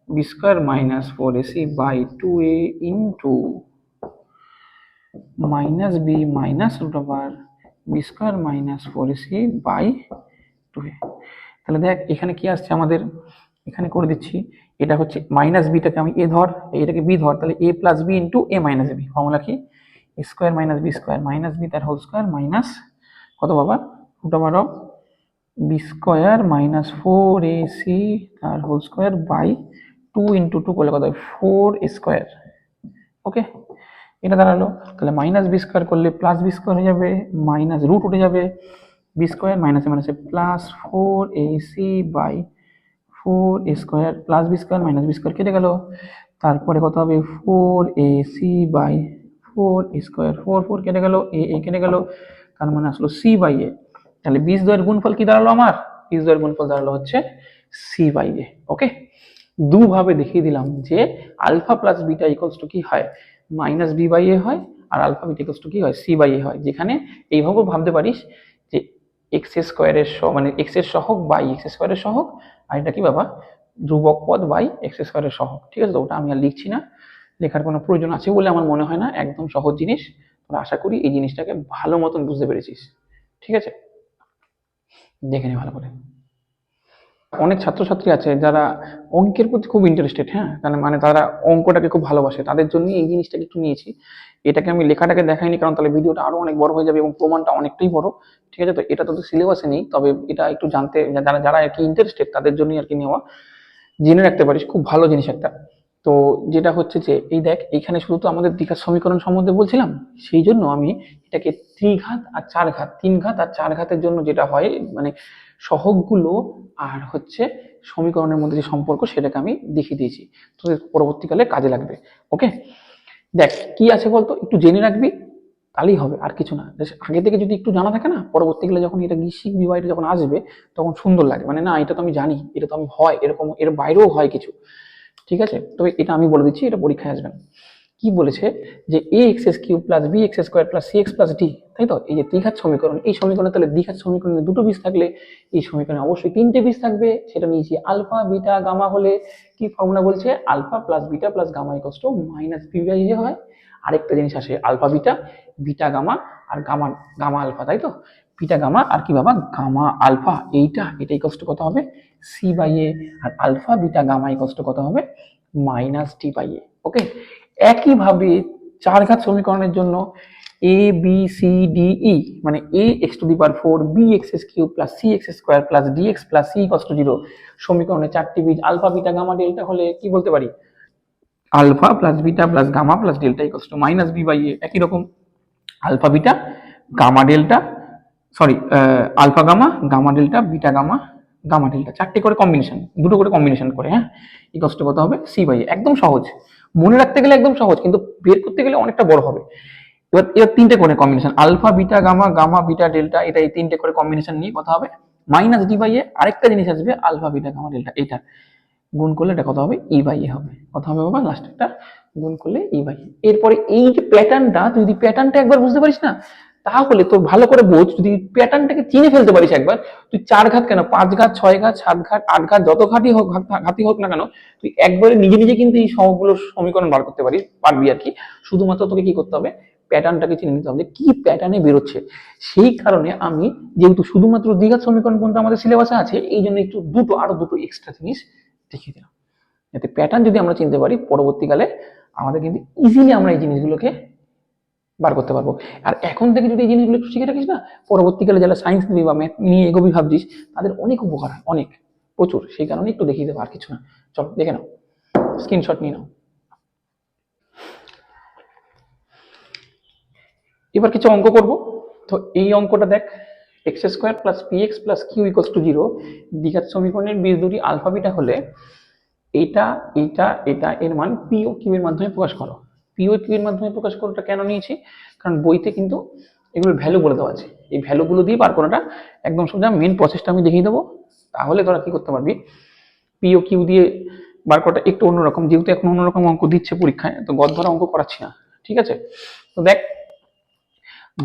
Speaker 1: b square minus 4ac by 2a into minus b minus root over b square minus 4ac by 2a। তাহলে দেখ এখানে কি আসছে আমাদের, এখানে করে দিচ্ছি, এটা হচ্ছে মাইনাস বিটাকে আমি এ ধর, এটাকে বি ধর, তাহলে a plus b into a minus b. Formula কি, a square minus b square minus b তার হোল স্কোয়ার মাইনাস কত বাবা, root over of b square minus 4ac তার হোল স্কোয়ার বাই 2 ইন্টু 2 করলে কত হয়, 4 স্কোয়ার। ওকে, এটা দাঁড়ালো। তাহলে মাইনাস বি স্কোয়ার করলে প্লাস বি স্কোয়ার হয়ে যাবে, মাইনাস রুট উঠে যাবে, বি স্কোয়ার মাইনাসে মাইনাসে plus 4ac by 4 square plus b square minus b square কেটে গেল, তারপরে কত হবে 4ac বাই 4 স্কোয়ার, 4 কেটে গেল, এ কেটে গেল, তার মানে আসলো সি বাই এ। তাহলে বীজদ্বয়ের গুণফল কি দাঁড়ালো আমার, বীজদ্বয়ের গুণফল দাঁড়ালো হচ্ছে সি বাই এ। ওকে, দুভাবে দেখিয়ে দিলাম যে alpha plus beta equals to কি হয়, মাইনাস বি বাই এ হয়, আর আলফা বিটা ইকুয়ালস টু কি হয়, সি বাই এ হয়। যেখানে এইভাবেও ভাবতে পারিস যে এক্স স্কোয়ারের মানে এক্স এর সহগ বাই এক্স স্কোয়ারের সহগ, আর এটা কি বাবা, ধ্রুবক পদ বাই এক্স স্কোয়ারের সহগ। ঠিক আছে, তো ওটা আমি আর লিখছি না, লেখার কোনো প্রয়োজন আছে বলে আমার মনে হয় না, একদম সহজ জিনিস। তোরা আশা করি এই জিনিসটাকে ভালো মতন বুঝতে পেরেছিস। ঠিক আছে, দেখে নে ভালো করে। অনেক ছাত্রছাত্রী আছে যারা অঙ্কের প্রতি খুব ইন্টারেস্টেড, হ্যাঁ, মানে তারা অঙ্কটাকে খুব ভালোবাসে, তাদের জন্য এই জিনিসটাকে একটু নিয়েছি। এটাকে আমি লেখাটাকে দেখাইনি কারণ তাহলে ভিডিওটা আরো অনেক বড় হয়ে যাবে এবং প্রমাণটা অনেকটাই বড়। ঠিক আছে, তো এটা তো সিলেবাসে নেই, তবে এটা একটু জানতে, যারা যারা আর কি ইন্টারেস্টেড তাদের জন্যই আর কি নেওয়া, জেনে রাখতে পারিস, খুব ভালো জিনিস একটা। তো যেটা হচ্ছে যে এই দেখ এইখানে শুধু তো আমাদের দ্বিঘাত সমীকরণ সম্বন্ধে বলছিলাম, সেই জন্য আমি এটাকে ত্রিঘাত আর চার ঘাত, 3 ঘাত আর 4 ঘাতের জন্য যেটা হয় মানে সহগগুলো আর হচ্ছে সমীকরণের মধ্যে যে সম্পর্ক সেটাকে আমি দেখিয়ে দিয়েছি, তো পরবর্তীকালে কাজে লাগবে। ওকে, দেখ কি আছে বলতো, একটু জেনে রাখবি, তাহলেই হবে, আর কিছু না। আগে থেকে যদি একটু জানা থাকে না, পরবর্তীকালে যখন এটা শিখবি বা এটা যখন আসবে তখন সুন্দর লাগে, মানে না এটা তো আমি জানি, এটা তো আমি হয় এরকম, এর বাইরেও হয় কিছু। ঠিক আছে, তবে এটা আমি বলে দিচ্ছি, এটা পরীক্ষায় আসবে না। কি বলেছে যে a x s cube plus b x square plus c x plus d, তাই তো? এই যে দ্বিঘাত সমীকরণ, এই সমীকরণে তাহলে দ্বিঘাত সমীকরণে দুটো বীজ থাকলে এই সমীকরণে অবশ্যই তিনটে বীজ থাকবে। সেটা নিয়েছি আলফা বিটা গামা হলে কি ফর্মুলা বলছে, alpha plus beta plus gamma equals to minus b by a হয়। আরেকটা জিনিস আসে আলফা বিটা, বিটা গামা আর গামা গামা আলফা, তাই তো? বিটা গামা আর কি বাবা, গামা আলফা, এটা ইকুয়ালস টু কত হবে, সি বাই এ। আর alpha beta gamma equals to কত হবে, minus d by a. Okay, একইভাবে চার ঘাত সমীকরণের জন্য a b c d e মানে a x two the power 4 b x s cube plus c x square plus d x plus c equals to 0 সমীকরণে চারটি বীজ আলফা বিটা গামা ডেল্টা হলে কি বলতে পারি, alpha plus beta plus gamma plus delta equals to minus b by a. একই রকম alpha beta gamma delta, sorry alpha gamma gamma delta beta gamma gamma delta, চারটে করে কম্বিনেশন, দুটো করে কম্বিনেশন করে, হ্যাঁ, ইকুয়ালস টু কত হবে, সি বাই এ। একদম সহজ, মনে রাখতে গেলে একদম সহজ, কিন্তু বের করতে গেলে অনেকটা বড় হবে। এবার তিনটে করে combination, alpha beta gamma gamma beta delta, এটা এই তিনটে করে কম্বিনেশন নিয়ে কথা হবে মাইনাস ডি বাই এ। আরেকটা জিনিস আসবে আলফা বিটা গামা ডেল্টা, এটা গুণ করলে এটা কত হবে, ই বাই এ হবে। কথা হবে বাবা, লাস্ট একটা গুণ করলে ই বাই এ। এরপরে এই যে প্যাটার্নটা, তুই যদি প্যাটার্নটা একবার বুঝতে পারিস না, তাহলে তোর ভালো করে বোঝ, যদি প্যাটার্নটাকে চিনে ফেলতে পারিস একবার, তুই চার ঘাত কেন, পাঁচ ঘাত, ছয় ঘাত, সাত ঘাত, আট ঘাত, যত ঘাতই হোক, ঘাতই হোক না কেন, তুই একবারে নিজে নিজে কিন্তু এই সবগুলো সমীকরণ বার করতে পারবি আর কি। শুধুমাত্র তোকে কি করতে হবে, প্যাটার্নটাকে চিনে নিতে হবে যে কি প্যাটার্নে বেরোচ্ছে। সেই কারণে আমি, যেহেতু শুধুমাত্র দ্বিঘাত সমীকরণ পর্যন্ত আমাদের সিলেবাসে আছে, এই জন্য একটু আরো দুটো এক্সট্রা জিনিস দেখিয়ে দিলাম, যাতে প্যাটার্ন যদি আমরা চিনতে পারি পরবর্তীকালে আমাদের কিন্তু ইজিলি আমরা এই জিনিসগুলোকে বার করতে পারবো। আর এখন থেকে যদি এই জিনিসগুলো একটু শিখে রাখিস না, পরবর্তীকালে যারা সায়েন্স নিবি বা ম্যাথ নিয়ে এগোবি ভাবছিস, তাদের অনেক উপকার হয়, অনেক, প্রচুর। সেই কারণে একটু দেখিয়ে দেবো, আর কিছু না। চল দেখে নাও, স্ক্রিনশট নিয়ে নাও। এবার কিছু অঙ্ক করব। তো এই অঙ্কটা দেখ, x square plus p x plus q equals to 0 দ্বিঘাত সমীকরণের বীজ দুটি আলফা বিটা হলে এটা এটা এটা এর মান পি ও কিউ এর মাধ্যমে প্রকাশ করো। পি ও কিউ এর মাধ্যমে প্রকাশ করাটা কেন নিয়েছি, কারণ বইতে কিন্তু এগুলোর ভ্যালু বলে দেওয়া আছে, এই ভ্যালুগুলো দিয়ে বার করাটা একদম সোজা। মেন প্রসেসটা আমি দেখিয়ে দেবো, তাহলে তোরা কি করতে পারবি, পি ও কিউ দিয়ে বার করাটা একটু অন্যরকম, যেহেতু এখন অন্যরকম অঙ্ক দিচ্ছে পরীক্ষায়, তো গদ ধরা অঙ্ক করাচ্ছি না, ঠিক আছে? তো দেখ,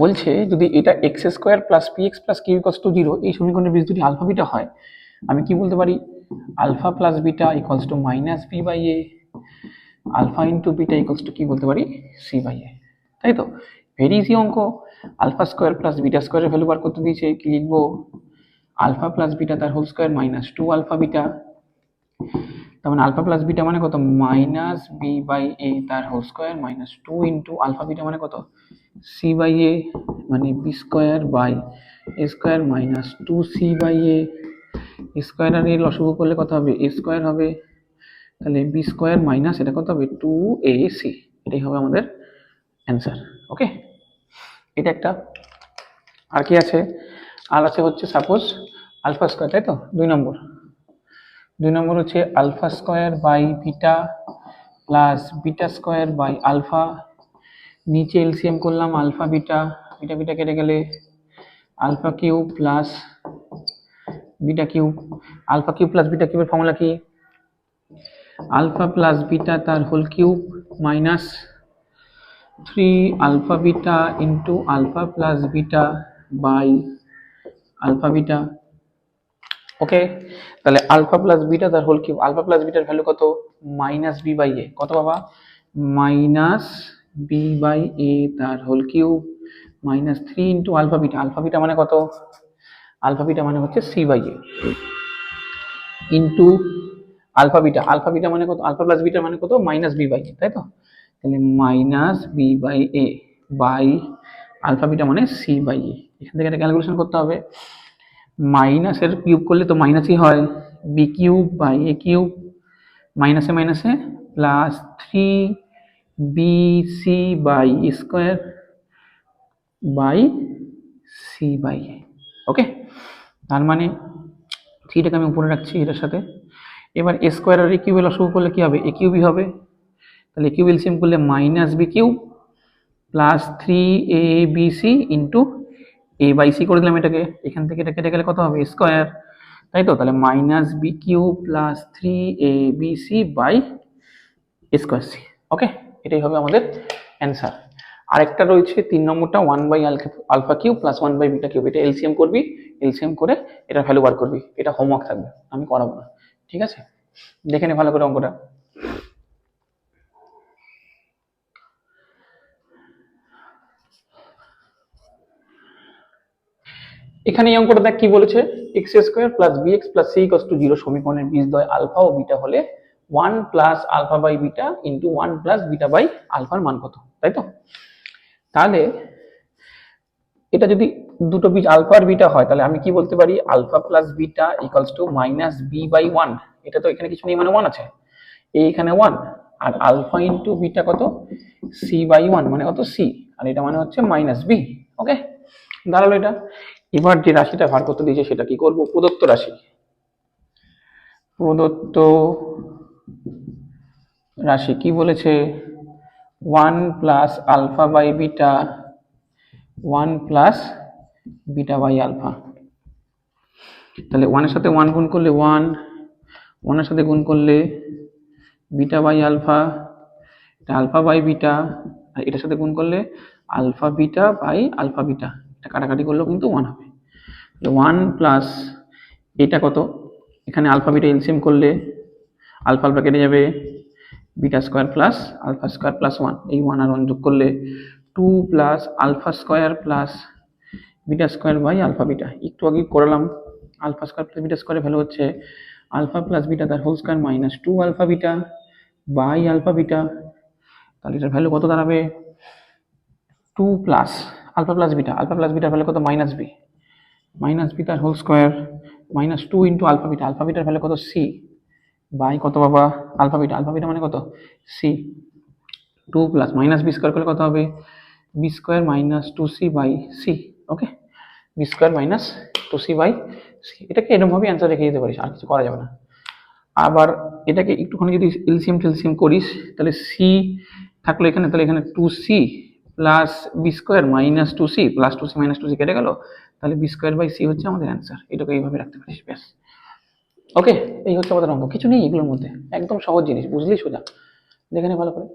Speaker 1: বলছে যদি এটা x square plus p x plus q equals to 0 এই সমীকরণের বীজ দুটি আলফা বিটা হয়, আমি কি বলতে পারি, alpha plus beta equals to minus b by a, alpha into beta equals to কি বলতে পারি, সি বাই এ। তাই তো, ভেরি ইজি অঙ্ক। আলফা স্কোয়ার প্লাস বিটা স্কোয়ারের ভ্যালু বার করতে দিয়েছে, কি লিখবো, আলফা প্লাস বিটা তার whole square minus 2 alpha beta, তার মানে আলফা প্লাস বিটা মানে কত, মাইনাস বি বাই এ তার whole square minus 2 into alpha beta মানে কত, সি বাই এ, মানে b square by a square minus 2 c by a. Square আর a লসাগু করলে কত হবে, এ স্কোয়ার হবে, তাহলে বি স্কোয়ার মাইনাস এটা কত হবে, 2ac, এটাই হবে আমাদের অ্যান্সার। ওকে, এটা একটা। আর কি আছে, আর আছে হচ্ছে সাপোজ আলফা স্কোয়ার, তাই তো, 2 নম্বর হচ্ছে alpha square by beta plus beta square by alpha, নিচে এলসিএম করলাম আলফা বিটা, বিটা বিটা কেটে গেলে alpha cube plus beta cube. Alpha cube plus beta কিউবের ফর্মুলা কি, আলফা প্লাস বিটা তার whole cube minus 3 alpha beta into alpha plus beta by alpha beta. Okay, তাহলে alpha plus beta তার whole cube, alpha plus বিটার value কত, minus b by a, কত বাবা, minus b by a তার whole cube minus 3 into alpha beta, alpha beta মানে কত, alpha beta মানে হচ্ছে c by a into alpha beta, alpha beta মানে কত, আলফা প্লাস বিটা মানে কত, মাইনাস বি বাই এ, তাই তো? তাহলে minus b by a by alpha beta মানে সি বাই এ। এখান থেকে একটা ক্যালকুলেশন করতে হবে, মাইনাসের কিউব করলে তো মাইনাসই হয়, b cube by a cube, মাইনাসে মাইনাসে plus 3bc by square by c by a. Okay, তার মানে থ্রিটাকে আমি উপরে রাখছি এটার সাথে। এবার এ স্কোয়ার আর এ কিউব লসাগু করলে কি হবে, এ কিউবই হবে, তাহলে এ কিউব এলসিএম করলে minus b cube plus 3abc into a by c করে দিলাম এটাকে, এখান থেকে এটা কেটে গেলে কত হবে স্কোয়ার, তাই তো? তাহলে minus b cube plus 3abc by square c. Okay, এটাই হবে আমাদের অ্যান্সার। আরেকটা রয়েছে 3 নম্বরটা 1 by alpha cube plus 1 by beta cube, এটা এলসিএম করবি, এলসিএম করে এটা ভ্যালু বার করবি। এটা হোমওয়ার্ক থাকবে, আমি করাবো না, ঠিক আছে? দেখে নে ভালো করে অঙ্কটা। এখানে এই অঙ্কটা দেখ কি বলেছে, x square plus b x plus c equals to 0 সমীকরণের বীজদ্বয় আলফা ও বিটা হলে 1 plus alpha by beta into 1 plus beta by আলফার মান কত, তাই তো? তাহলে এটা যদি দুটো বীজ আলফা আর বিটা হয়, তাহলে আমি কি বলতে পারি, alpha plus beta equals to minus b by 1। এটা তো এখানে কিছু নেই, মানে 1 আছে, এইখানে 1, আর আলফা ইন্টু বিটা কত, সি বাই 1 মানে কত সি, আর এটা মানে হচ্ছে মাইনাস বি। ওকে, দাঁড়ালো এটা। এবার যে রাশিটা ভার করতে দিয়েছে সেটা কি করব, প্রদত্ত রাশি, প্রদত্ত রাশি কি বলেছে, 1 plus alpha by beta 1 plus beta by alpha. তাহলে 1 এর সাথে 1 গুণ করলে 1, 1 এর সাথে গুণ করলে বিটা বাই আলফা, এটা আলফা বাই বিটা, আর এটার সাথে গুণ করলে alpha beta by alpha beta, এটা কাটাকাটি করলেও কিন্তু 1 হবে। 1 প্লাস এটা কত, এখানে আলফা বিটা এলসিএম করলে আলফা আলফা কেটে যাবে, beta square plus alpha square plus 1, এই 1 আর 1 যোগ করলে 2 plus alpha square plus beta square by alpha beta. একটু আগে করলাম, আলফা স্কোয়ার প্লাস বিটা স্কোয়ারের ভ্যালু হচ্ছে আলফা প্লাস বিটা তার whole square minus 2 alpha beta by alpha beta. তাহলে এটার ভ্যালু কত দাঁড়াবে, 2 plus alpha plus beta, alpha plus বিটার ভ্যালু কত মাইনাস বি তার whole square minus 2 into alpha বিটার ভ্যালু কত সি বাই কত বাবা আলফা বিটা মানে কত c, 2 plus minus b square করলে কত হবে B square minus 2c by c. Okay, B square minus 2c by c, এটাকে এরকমভাবে অ্যান্সার রেখে দিতে পারিস, আর কিছু করা যাবে না। আবার এটাকে একটুখানি যদি এলসিএম টেলসিএম করিস, তাহলে সি থাকলো এখানে, তাহলে এখানে 2c plus b square minus 2c plus 2c minus 2c কেটে গেল, তাহলে বি স্কোয়ার বাই সি হচ্ছে আমাদের অ্যান্সার। এটাকে এইভাবে রাখতে পারিস, ব্যাস। ওকে, এই হচ্ছে আমাদের অঙ্ক, কিছু নেই এগুলোর মধ্যে, একদম সহজ জিনিস, বুঝলেই সোজা। দেখে নে ভালো করে।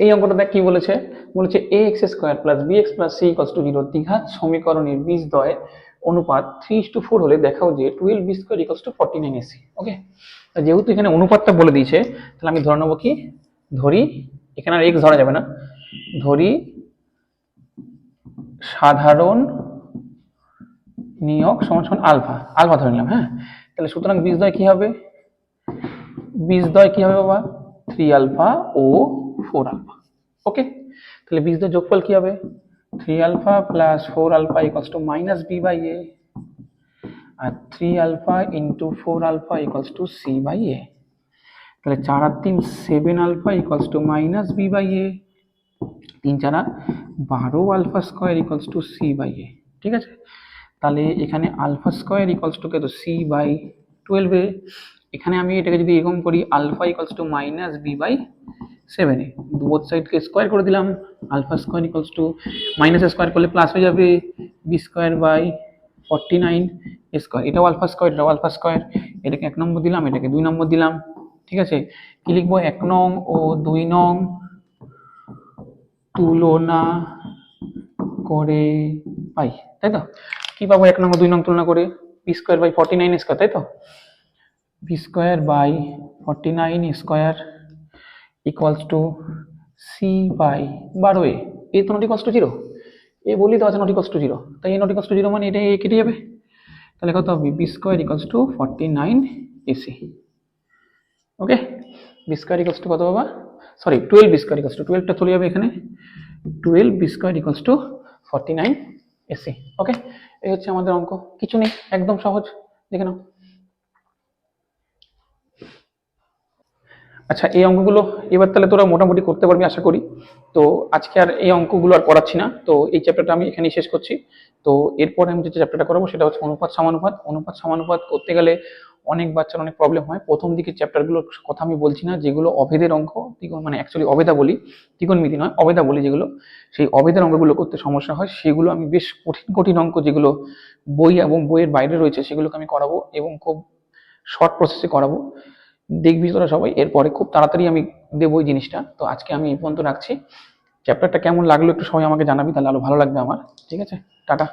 Speaker 1: এই অঙ্কটা দেখ কি বলেছে, বলেছে a x square plus b x plus c equals to 0 দ্বিঘাত সমীকরণের বীজদ্বয় অনুপাত 3:4 হলে দেখাও যে 12 B square equals to 49 AC. Okay, যেহেতু এখানে অনুপাতটা বলে দিয়েছে, তাহলে আমি ধরে নেবো কি, ধরি এখানে আর এক্স ধরা যাবে না, ধরি সাধারণ নিয়ক সমান সমান আলফা, আলফা ধরে নিলাম। হ্যাঁ, তাহলে সুতরাং বীজদ্বয় কি হবে, বীজদ্বয় কি হবে বাবা, 3 আলফা ও 4 আলফা। ওকে, তাহলে বীজদ্বয় যোগফল কি হবে, 3 alpha plus 4 alpha equals to minus b by a, আর 3 alpha into 4 alpha equals to c by a. তাহলে 4 আর 3 7 alpha equals to minus b by a, 3 4 12 alpha square equals to c by a. ঠিক আছে, তাহলে এখানে alpha square equals to কত, c by 12 a. এখানে আমি এটাকে যদি এরকম করি, alpha equals to minus b by 7 A, both সাইডকে স্কোয়ার করে দিলাম, alpha square equals to minus square করলে প্লাস হয়ে যাবে বি স্কোয়ার বাই 49 স্কোয়ার, এটাও আলফা স্কোয়ার এটাও আলফা স্কোয়ার, এটাকে 1 নম্বর দিলাম, এটাকে 2 নম্বর দিলাম। ঠিক আছে, কি লিখবো, 1 নং ও 2 নং তুলনা করে পাই, তাই তো? কি পাবো 1 নং ও 2 নং তুলনা করে, বি স্কোয়ার বাই 49 স্কোয়ার, তাই তো? B square by 49 square equals to c by 12 a, এই তো নট ইকুয়ালস টু 0, এ বলি তো আছে নট ইকুয়ালস টু 0, তাই এ নট ইকুয়ালস টু 0 মানে এটা কেটে যাবে, তাহলে কত হবে B square equals to 49 AC. Okay, B square equals to কত বাবা, sorry 12 B square equals to 12টা চলে যাবে এখানে, 12 B square equals to 49 AC. Okay, এই হচ্ছে আমাদের অঙ্ক, কিছু নেই, একদম সহজ, দেখে নাও। আচ্ছা, এই অঙ্কগুলো এবার তাহলে তোরা মোটামুটি করতে পারবি আশা করি। তো আজকে আর এই অঙ্কগুলো আর করাচ্ছি না, তো এই চ্যাপ্টারটা আমি এখানেই শেষ করছি। তো এরপর আমি যে চ্যাপ্টারটা করাবো সেটা হচ্ছে অনুপাত সমানুপাত। অনুপাত সমানুপাত করতে গেলে অনেক বাচ্চার অনেক প্রবলেম হয়। প্রথম দিকে চ্যাপ্টারগুলোর কথা আমি বলছি না, যেগুলো অভেদের অঙ্ক, মানে অ্যাকচুয়ালি অভেদা বলি, ত্রিকোণমিতি নয়, অভেদা বলি যেগুলো, সেই অভেদের অঙ্কগুলো করতে সমস্যা হয়, সেগুলো আমি বেশ কঠিন কঠিন অঙ্ক যেগুলো বই এবং বইয়ের বাইরে রয়েছে সেগুলোকে আমি করাবো, এবং খুব শর্ট প্রসেসে করাবো। দেখবি তোরা সবাই, এরপরে খুব তাড়াতাড়ি আমি দেবো এই জিনিসটা। তো আজকে আমি এই পর্যন্ত রাখছি। চ্যাপ্টারটা কেমন লাগলো একটু সবাই আমাকে জানাবি, তাহলে আরো ভালো লাগবে আমার। ঠিক আছে, টাটা।